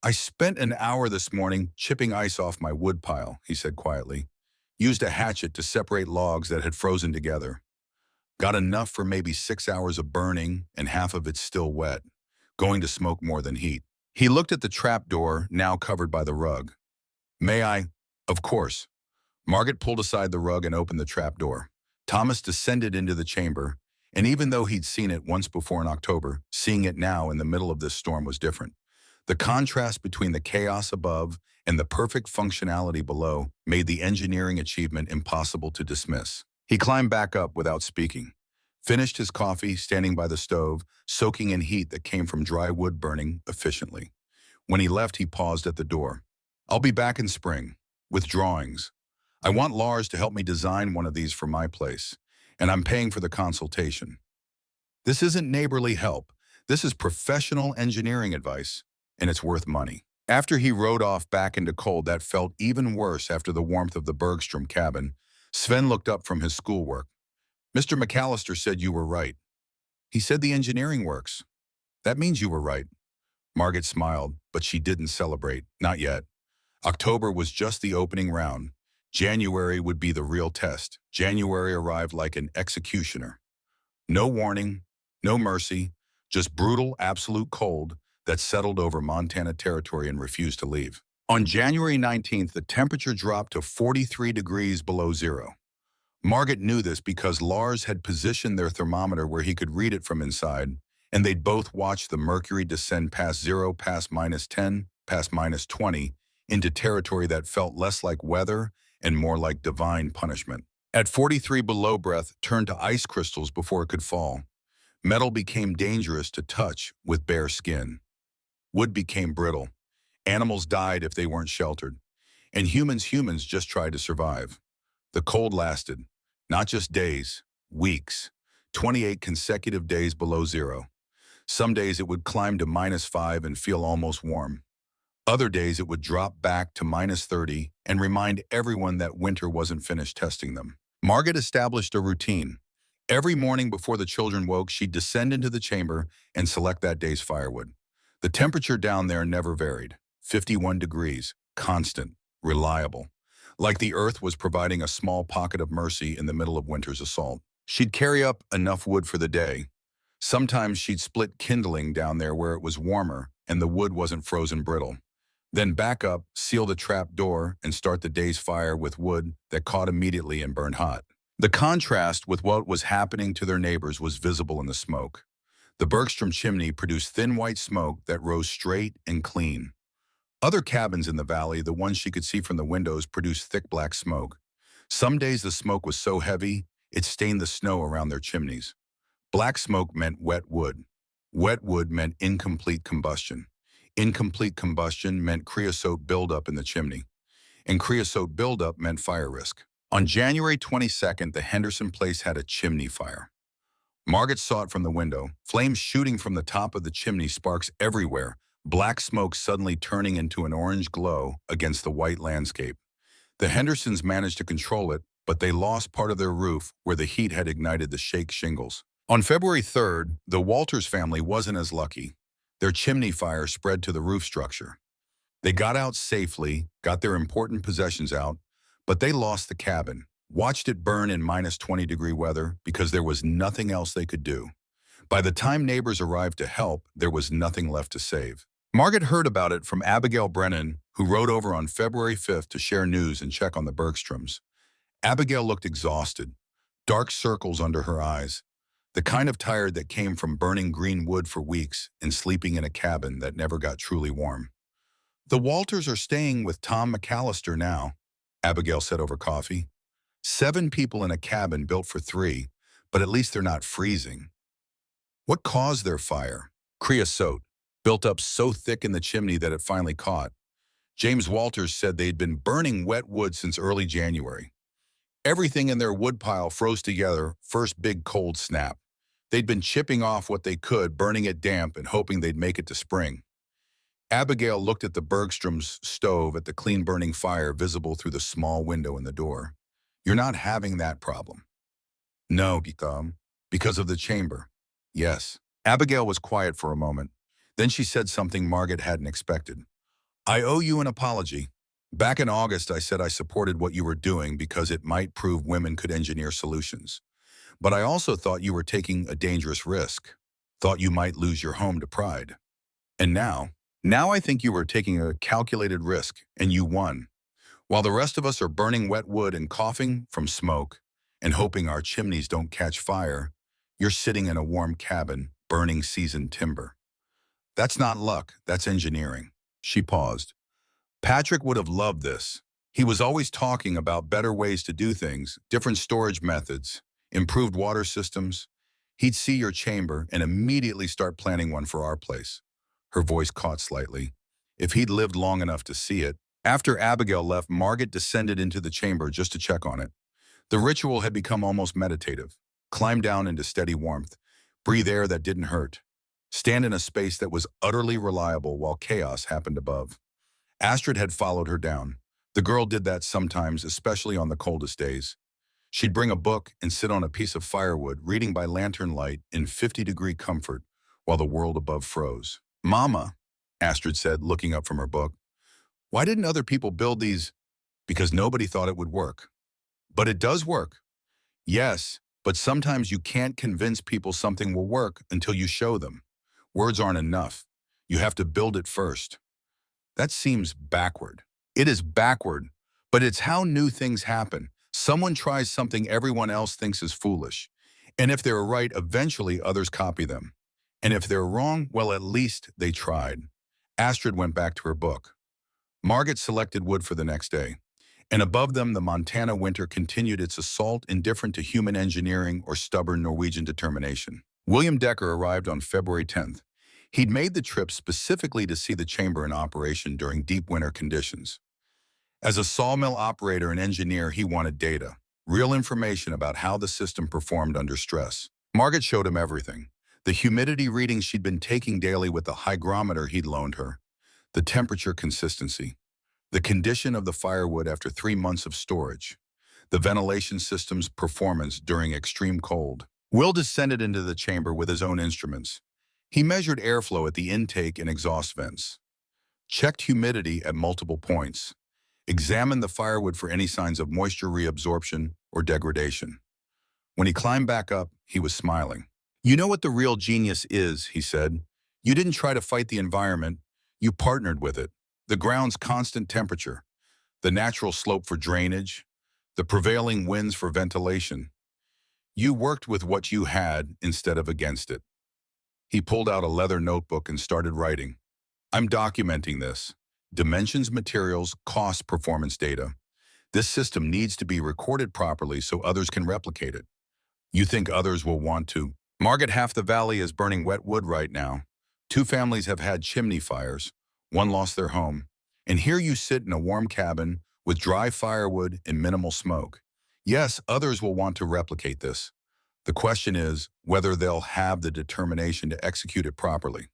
"I spent an hour this morning chipping ice off my wood pile," he said quietly. "Used a hatchet to separate logs that had frozen together. Got enough for maybe 6 hours of burning, and half of it still wet, going to smoke more than heat." He looked at the trap door, now covered by the rug. "May I?" "Of course." Margaret pulled aside the rug and opened the trap door. Thomas descended into the chamber, and even though he'd seen it once before in October, seeing it now in the middle of this storm was different. The contrast between the chaos above and the perfect functionality below made the engineering achievement impossible to dismiss. He climbed back up without speaking, finished his coffee standing by the stove, soaking in heat that came from dry wood burning efficiently. When he left, he paused at the door. "I'll be back in spring, with drawings. I want Lars to help me design one of these for my place, and I'm paying for the consultation. This isn't neighborly help. This is professional engineering advice, and it's worth money." After he rode off back into cold that felt even worse after the warmth of the Bergstrom cabin, Sven looked up from his schoolwork. "Mr. McAllister said you were right." "He said the engineering works." "That means you were right." Margaret smiled, but she didn't celebrate. Not yet. October was just the opening round. January would be the real test. January arrived like an executioner. No warning, no mercy, just brutal, absolute cold that settled over Montana territory and refused to leave. On January 19th, the temperature dropped to 43 degrees below zero. Margaret knew this because Lars had positioned their thermometer where he could read it from inside, and they'd both watched the mercury descend past 0, past -10, past -20, into territory that felt less like weather and more like divine punishment. At 43 below, breath turned to ice crystals before it could fall. Metal became dangerous to touch with bare skin. Wood became brittle. Animals died if they weren't sheltered. And humans just tried to survive. The cold lasted, not just days, weeks, 28 consecutive days below zero. Some days it would climb to -5 and feel almost warm. Other days it would drop back to -30 and remind everyone that winter wasn't finished testing them. Margaret established a routine. Every morning before the children woke, she'd descend into the chamber and select that day's firewood. The temperature down there never varied. 51 degrees, constant, reliable. Like the earth was providing a small pocket of mercy in the middle of winter's assault. She'd carry up enough wood for the day. Sometimes she'd split kindling down there where it was warmer and the wood wasn't frozen brittle. Then back up, seal the trap door, and start the day's fire with wood that caught immediately and burned hot. The contrast with what was happening to their neighbors was visible in the smoke. The Bergstrom chimney produced thin white smoke that rose straight and clean. Other cabins in the valley, the ones she could see from the windows, produced thick black smoke. Some days the smoke was so heavy, it stained the snow around their chimneys. Black smoke meant wet wood. Wet wood meant incomplete combustion. Incomplete combustion meant creosote buildup in the chimney. And creosote buildup meant fire risk. On January 22nd, the Henderson place had a chimney fire. Margaret saw it from the window, flames shooting from the top of the chimney, sparks everywhere, black smoke suddenly turning into an orange glow against the white landscape. The Hendersons managed to control it, but they lost part of their roof where the heat had ignited the shake shingles. On February 3rd, the Walters family wasn't as lucky. Their chimney fire spread to the roof structure. They got out safely, got their important possessions out, but they lost the cabin, watched it burn in -20-degree weather because there was nothing else they could do. By the time neighbors arrived to help, there was nothing left to save. Margaret heard about it from Abigail Brennan, who rode over on February 5th to share news and check on the Bergstroms. Abigail looked exhausted, dark circles under her eyes, the kind of tired that came from burning green wood for weeks and sleeping in a cabin that never got truly warm. "The Walters are staying with Tom McAllister now," Abigail said over coffee. 7 people in a cabin built for 3, but at least they're not freezing. What caused their fire? Creosote, built up so thick in the chimney that it finally caught. James Walters said they'd been burning wet wood since early January. Everything in their woodpile froze together, first big cold snap. They'd been chipping off what they could, burning it damp and hoping they'd make it to spring. Abigail looked at the Bergstrom's stove at the clean burning fire visible through the small window in the door. "You're not having that problem." "No, because of the chamber." "Yes." Abigail was quiet for a moment. Then she said something Margaret hadn't expected. "I owe you an apology. Back in August, I said I supported what you were doing because it might prove women could engineer solutions. But I also thought you were taking a dangerous risk, thought you might lose your home to pride. And now I think you were taking a calculated risk, and you won. While the rest of us are burning wet wood and coughing from smoke and hoping our chimneys don't catch fire, you're sitting in a warm cabin, burning seasoned timber. That's not luck, that's engineering." She paused. "Patrick would have loved this. He was always talking about better ways to do things, different storage methods, improved water systems. He'd see your chamber and immediately start planning one for our place." Her voice caught slightly. "If he'd lived long enough to see it." After Abigail left, Margaret descended into the chamber just to check on it. The ritual had become almost meditative. Climb down into steady warmth, breathe air that didn't hurt, stand in a space that was utterly reliable while chaos happened above. Astrid had followed her down. The girl did that sometimes, especially on the coldest days. She'd bring a book and sit on a piece of firewood, reading by lantern light in 50-degree comfort while the world above froze. "Mama," Astrid said, looking up from her book, "why didn't other people build these?" "Because nobody thought it would work." "But it does work." "Yes, but sometimes you can't convince people something will work until you show them. Words aren't enough. You have to build it first." "That seems backward." "It is backward, but it's how new things happen. Someone tries something everyone else thinks is foolish. And if they're right, eventually others copy them. And if they're wrong, well, at least they tried. Astrid went back to her book. Margaret selected wood for the next day. And above them, the Montana winter continued its assault, indifferent to human engineering or stubborn Norwegian determination. William Decker arrived on February 10th. He'd made the trip specifically to see the chamber in operation during deep winter conditions. As a sawmill operator and engineer, he wanted data, real information about how the system performed under stress. Margaret showed him everything. The humidity readings she'd been taking daily with the hygrometer he'd loaned her, the temperature consistency, the condition of the firewood after 3 months of storage, the ventilation system's performance during extreme cold. Will descended into the chamber with his own instruments. He measured airflow at the intake and exhaust vents, checked humidity at multiple points, examined the firewood for any signs of moisture reabsorption or degradation. When he climbed back up, he was smiling. "You know what the real genius is," he said. "You didn't try to fight the environment, you partnered with it. The ground's constant temperature, the natural slope for drainage, the prevailing winds for ventilation. You worked with what you had instead of against it." He pulled out a leather notebook and started writing. "I'm documenting this. Dimensions, materials, cost, performance data. This system needs to be recorded properly so others can replicate it. You think others will want to?" Margaret, half the valley is burning wet wood right now. 2 families have had chimney fires. 1 lost their home. And here you sit in a warm cabin with dry firewood and minimal smoke. Yes, others will want to replicate this. The question is whether they'll have the determination to execute it properly.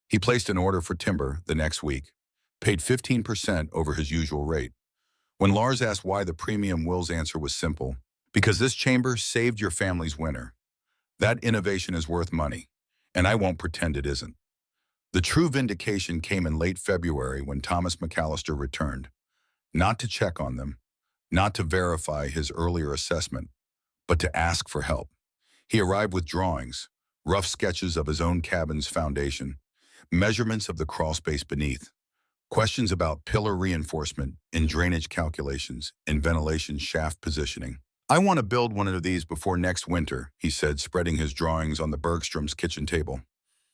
He placed an order for timber the next week, paid 15% over his usual rate. When Lars asked why the premium, Will's answer was simple: "Because this chamber saved your family's winter. That innovation is worth money, and I won't pretend it isn't." The true vindication came in late February when Thomas McAllister returned, not to check on them, not to verify his earlier assessment, but to ask for help. He arrived with drawings, rough sketches of his own cabin's foundation, measurements of the crawl space beneath, questions about pillar reinforcement and drainage calculations and ventilation shaft positioning. "I want to build one of these before next winter," he said, spreading his drawings on the Bergstrom's kitchen table.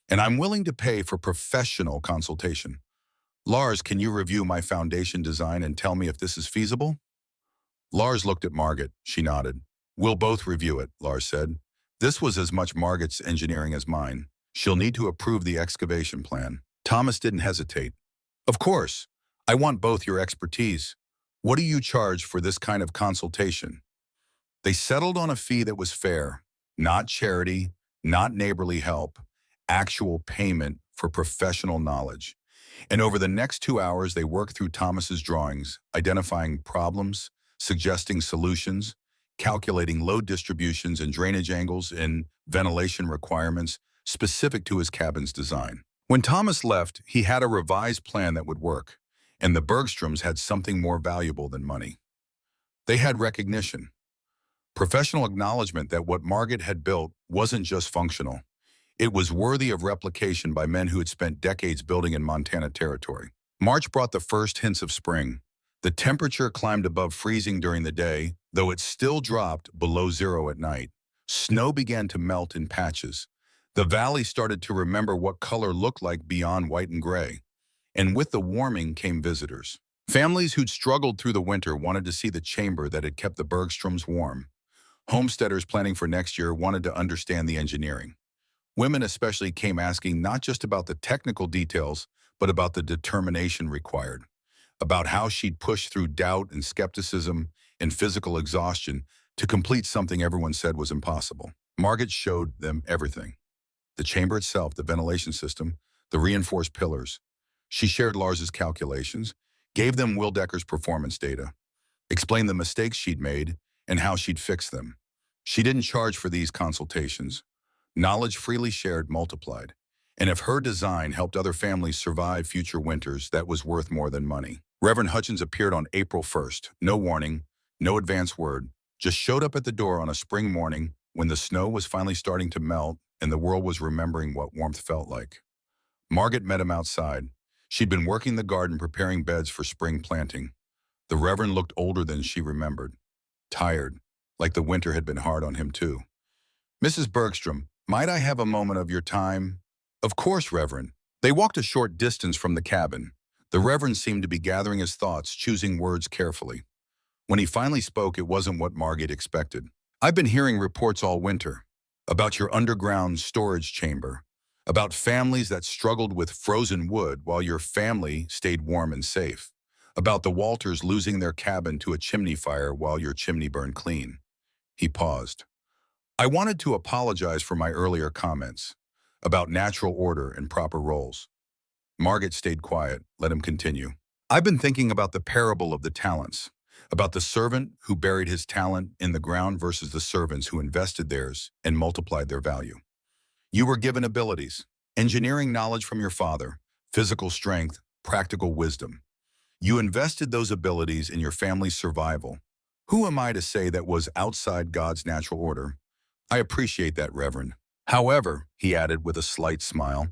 "And I'm willing to pay for professional consultation. Lars, can you review my foundation design and tell me if this is feasible?" Lars looked at Margaret. She nodded. "We'll both review it," Lars said. "This was as much Margaret's engineering as mine. She'll need to approve the excavation plan." Thomas didn't hesitate. "Of course. I want both your expertise. What do you charge for this kind of consultation?" They settled on a fee that was fair, not charity, not neighborly help, actual payment for professional knowledge. And over the next 2 hours, they worked through Thomas's drawings, identifying problems, suggesting solutions, calculating load distributions and drainage angles and ventilation requirements specific to his cabin's design. When Thomas left, he had a revised plan that would work, and the Bergstroms had something more valuable than money. They had recognition, professional acknowledgement that what Margaret had built wasn't just functional. It was worthy of replication by men who had spent decades building in Montana territory. March brought the first hints of spring. The temperature climbed above freezing during the day, though it still dropped below zero at night. Snow began to melt in patches. The valley started to remember what color looked like beyond white and gray. And with the warming came visitors. Families who'd struggled through the winter wanted to see the chamber that had kept the Bergstroms warm. Homesteaders planning for next year wanted to understand the engineering. Women especially came asking not just about the technical details, but about the determination required, about how she'd push through doubt and skepticism and physical exhaustion to complete something everyone said was impossible. Margaret showed them everything: the chamber itself, the ventilation system, the reinforced pillars. She shared Lars's calculations, gave them Will Decker's performance data, explained the mistakes she'd made and how she'd fix them. She didn't charge for these consultations. Knowledge freely shared multiplied. And if her design helped other families survive future winters, that was worth more than money. Reverend Hutchins appeared on April 1st. No warning, no advance word. Just showed up at the door on a spring morning when the snow was finally starting to melt and the world was remembering what warmth felt like. Margaret met him outside. She'd been working the garden preparing beds for spring planting. The Reverend looked older than she remembered. tired, like the winter had been hard on him too. Mrs. Bergstrom, might I have a moment of your time? Of course, Reverend. They walked a short distance from the cabin. The Reverend seemed to be gathering his thoughts, choosing words carefully. When he finally spoke, it wasn't what Margaret expected. I've been hearing reports all winter about your underground storage chamber, about families that struggled with frozen wood while your family stayed warm and safe, about the Walters losing their cabin to a chimney fire while your chimney burned clean. He paused. I wanted to apologize for my earlier comments about natural order and proper roles. Margaret stayed quiet, let him continue. I've been thinking about the parable of the talents, about the servant who buried his talent in the ground versus the servants who invested theirs and multiplied their value. You were given abilities, engineering knowledge from your father, physical strength, practical wisdom. You invested those abilities in your family's survival. Who am I to say that was outside God's natural order? I appreciate that, Reverend. However, he added with a slight smile,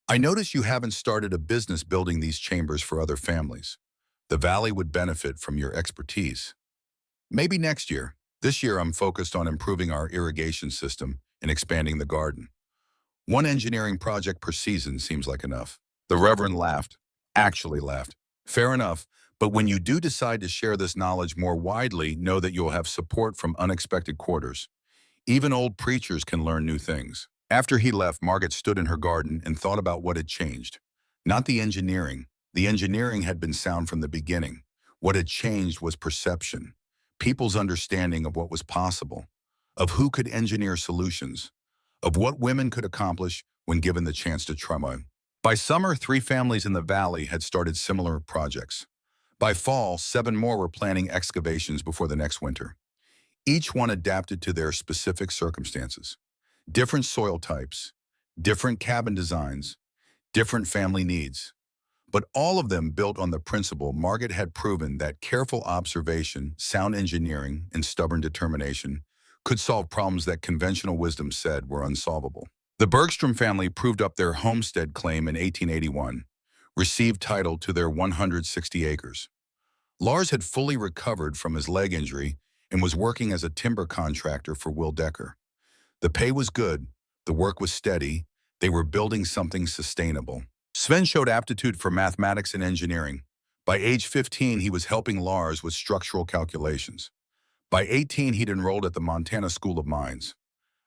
I notice you haven't started a business building these chambers for other families. The valley would benefit from your expertise. Maybe next year. This year I'm focused on improving our irrigation system and expanding the garden. One engineering project per season seems like enough. The Reverend laughed, actually laughed. Fair enough, but when you do decide to share this knowledge more widely, know that you'll have support from unexpected quarters. Even old preachers can learn new things. After he left, Margaret stood in her garden and thought about what had changed. Not the engineering. The engineering had been sound from the beginning. What had changed was perception, people's understanding of what was possible, of who could engineer solutions, of what women could accomplish when given the chance to try. By summer, 3 families in the valley had started similar projects. By fall, 7 more were planning excavations before the next winter. Each one adapted to their specific circumstances. Different soil types, different cabin designs, different family needs. But all of them built on the principle Margaret had proven that careful observation, sound engineering, and stubborn determination could solve problems that conventional wisdom said were unsolvable. The Bergstrom family proved up their homestead claim in 1881, received title to their 160 acres. Lars had fully recovered from his leg injury and was working as a timber contractor for Will Decker. The pay was good, the work was steady, they were building something sustainable. Sven showed aptitude for mathematics and engineering. By age 15, he was helping Lars with structural calculations. By 18, he'd enrolled at the Montana School of Mines.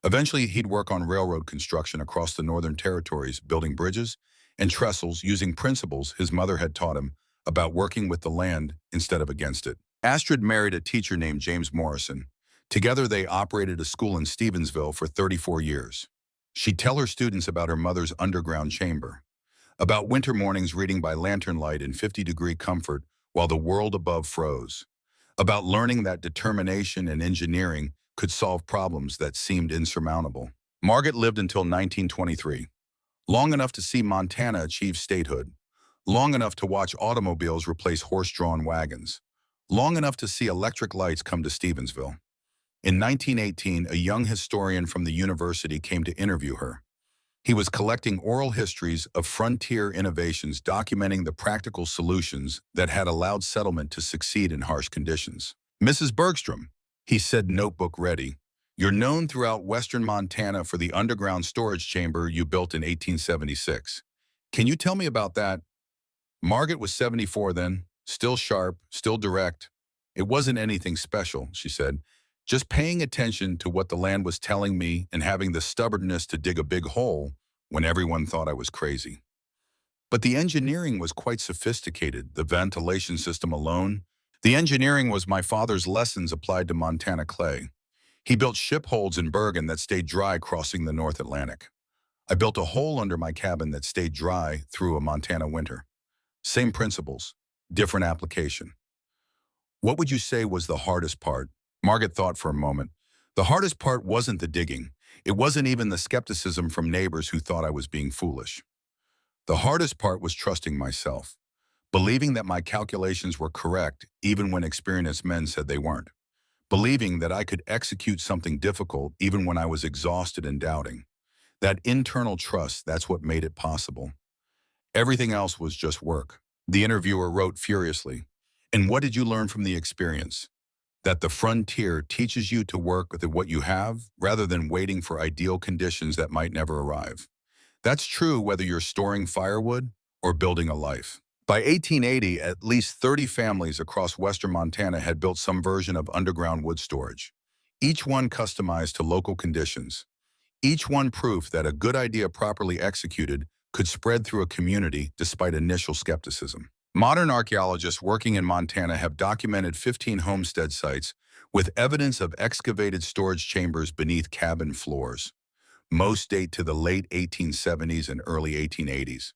Eventually, he'd work on railroad construction across the Northern Territories, building bridges and trestles using principles his mother had taught him about working with the land instead of against it. Astrid married a teacher named James Morrison. Together, they operated a school in Stevensville for 34 years. She'd tell her students about her mother's underground chamber, about winter mornings reading by lantern light in 50-degree comfort while the world above froze, about learning that determination and engineering could solve problems that seemed insurmountable. Margaret lived until 1923, long enough to see Montana achieve statehood, long enough to watch automobiles replace horse-drawn wagons, long enough to see electric lights come to Stevensville. In 1918, a young historian from the university came to interview her. He was collecting oral histories of frontier innovations documenting the practical solutions that had allowed settlement to succeed in harsh conditions. Mrs. Bergstrom, he said, notebook ready, you're known throughout western Montana for the underground storage chamber you built in 1876. Can you tell me about that? Margaret was 74 then, still sharp, still direct. It wasn't anything special, she said. Just paying attention to what the land was telling me and having the stubbornness to dig a big hole when everyone thought I was crazy. But the engineering was quite sophisticated, the ventilation system alone. The engineering was my father's lessons applied to Montana clay. He built ship holds in Bergen that stayed dry crossing the North Atlantic. I built a hole under my cabin that stayed dry through a Montana winter. Same principles, different application. What would you say was the hardest part? Margaret thought for a moment. The hardest part wasn't the digging. It wasn't even the skepticism from neighbors who thought I was being foolish. The hardest part was trusting myself, believing that my calculations were correct even when experienced men said they weren't, believing that I could execute something difficult even when I was exhausted and doubting. That internal trust, that's what made it possible. Everything else was just work. The interviewer wrote furiously. And what did you learn from the experience? that the frontier teaches you to work with what you have rather than waiting for ideal conditions that might never arrive. That's true whether you're storing firewood or building a life. By 1880, at least 30 families across western Montana had built some version of underground wood storage, each one customized to local conditions, each one proof that a good idea properly executed could spread through a community despite initial skepticism. Modern archaeologists working in Montana have documented 15 homestead sites with evidence of excavated storage chambers beneath cabin floors. Most date to the late 1870s and early 1880s.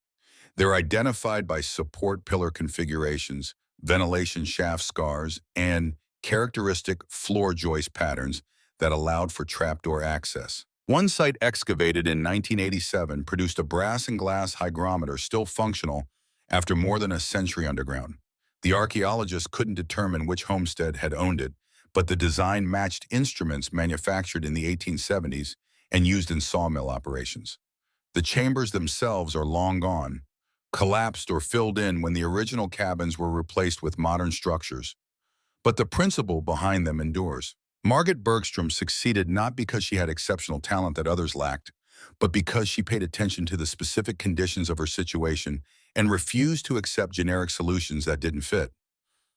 They're identified by support pillar configurations, ventilation shaft scars, and characteristic floor joist patterns that allowed for trapdoor access. One site excavated in 1987 produced a brass and glass hygrometer still functional after more than a century underground. The archaeologists couldn't determine which homestead had owned it, but the design matched instruments manufactured in the 1870s and used in sawmill operations. The chambers themselves are long gone, collapsed or filled in when the original cabins were replaced with modern structures. But the principle behind them endures. Margaret Bergstrom succeeded not because she had exceptional talent that others lacked, but because she paid attention to the specific conditions of her situation and refused to accept generic solutions that didn't fit.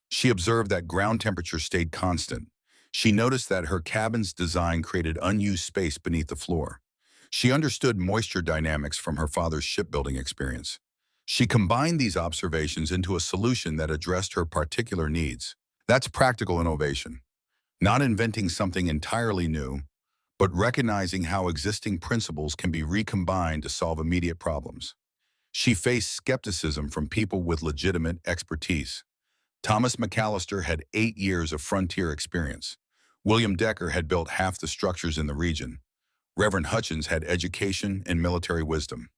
She observed that ground temperature stayed constant. She noticed that her cabin's design created unused space beneath the floor. She understood moisture dynamics from her father's shipbuilding experience. She combined these observations into a solution that addressed her particular needs. That's practical innovation. Not inventing something entirely new, but recognizing how existing principles can be recombined to solve immediate problems. She faced skepticism from people with legitimate expertise. Thomas McAllister had 8 years of frontier experience. William Decker had built half the structures in the region. Reverend Hutchins had education and military wisdom.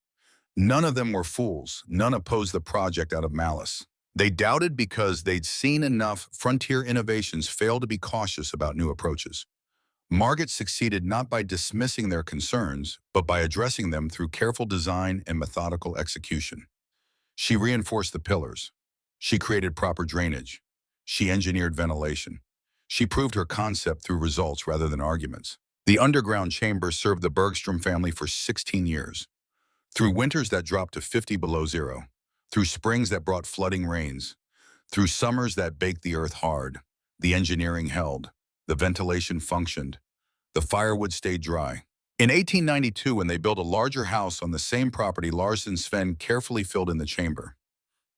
None of them were fools. None opposed the project out of malice. They doubted because they'd seen enough frontier innovations fail to be cautious about new approaches. Margaret succeeded not by dismissing their concerns, but by addressing them through careful design and methodical execution. She reinforced the pillars. She created proper drainage. She engineered ventilation. She proved her concept through results rather than arguments. The underground chamber served the Bergstrom family for 16 years. Through winters that dropped to 50 below zero, through springs that brought flooding rains, through summers that baked the earth hard, the engineering held, the ventilation functioned, the firewood stayed dry. In 1892, when they built a larger house on the same property, Lars and Sven carefully filled in the chamber.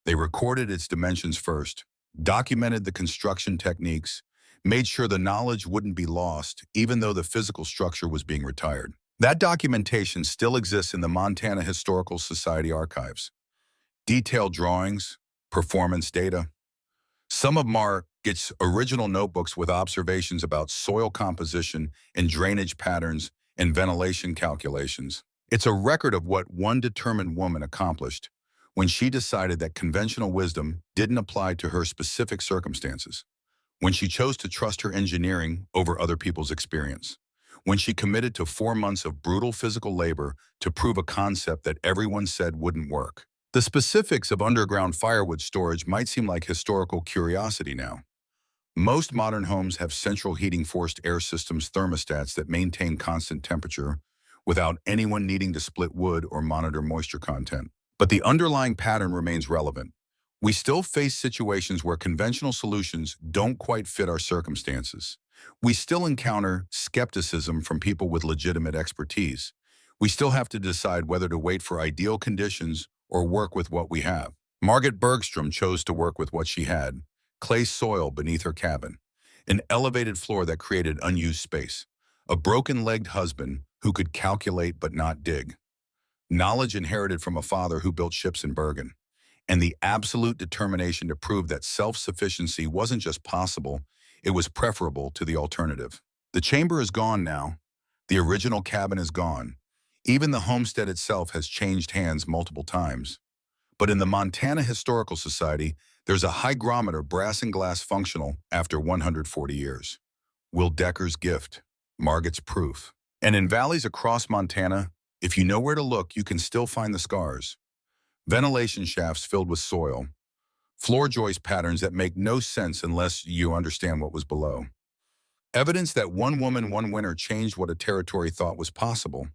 They recorded its dimensions first, documented the construction techniques, made sure the knowledge wouldn't be lost, even though the physical structure was being retired. That documentation still exists in the Montana Historical Society archives. Detailed drawings, performance data. Some of Margaret's original notebooks with observations about soil composition and drainage patterns and ventilation calculations. It's a record of what one determined woman accomplished when she decided that conventional wisdom didn't apply to her specific circumstances, when she chose to trust her engineering over other people's experience, when she committed to 4 months of brutal physical labor to prove a concept that everyone said wouldn't work. The specifics of underground firewood storage might seem like historical curiosity now. Most modern homes have central heating forced air systems thermostats that maintain constant temperature without anyone needing to split wood or monitor moisture content. But the underlying pattern remains relevant. We still face situations where conventional solutions don't quite fit our circumstances. We still encounter skepticism from people with legitimate expertise. We still have to decide whether to wait for ideal conditions or work with what we have. Margaret Bergstrom chose to work with what she had: clay soil beneath her cabin, an elevated floor that created unused space, a broken-legged husband who could calculate but not dig, knowledge inherited from a father who built ships in Bergen, and the absolute determination to prove that self-sufficiency wasn't just possible, it was preferable to the alternative. The chamber is gone now. The original cabin is gone. Even the homestead itself has changed hands multiple times. But in the Montana Historical Society, there's a hygrometer brass and glass functional after 140 years. Will Decker's gift, Margaret's proof. And in valleys across Montana, if you know where to look, you can still find the scars. Ventilation shafts filled with soil, floor joist patterns that make no sense unless you understand what was below. Evidence that one woman, one winner changed what a territory thought was possible.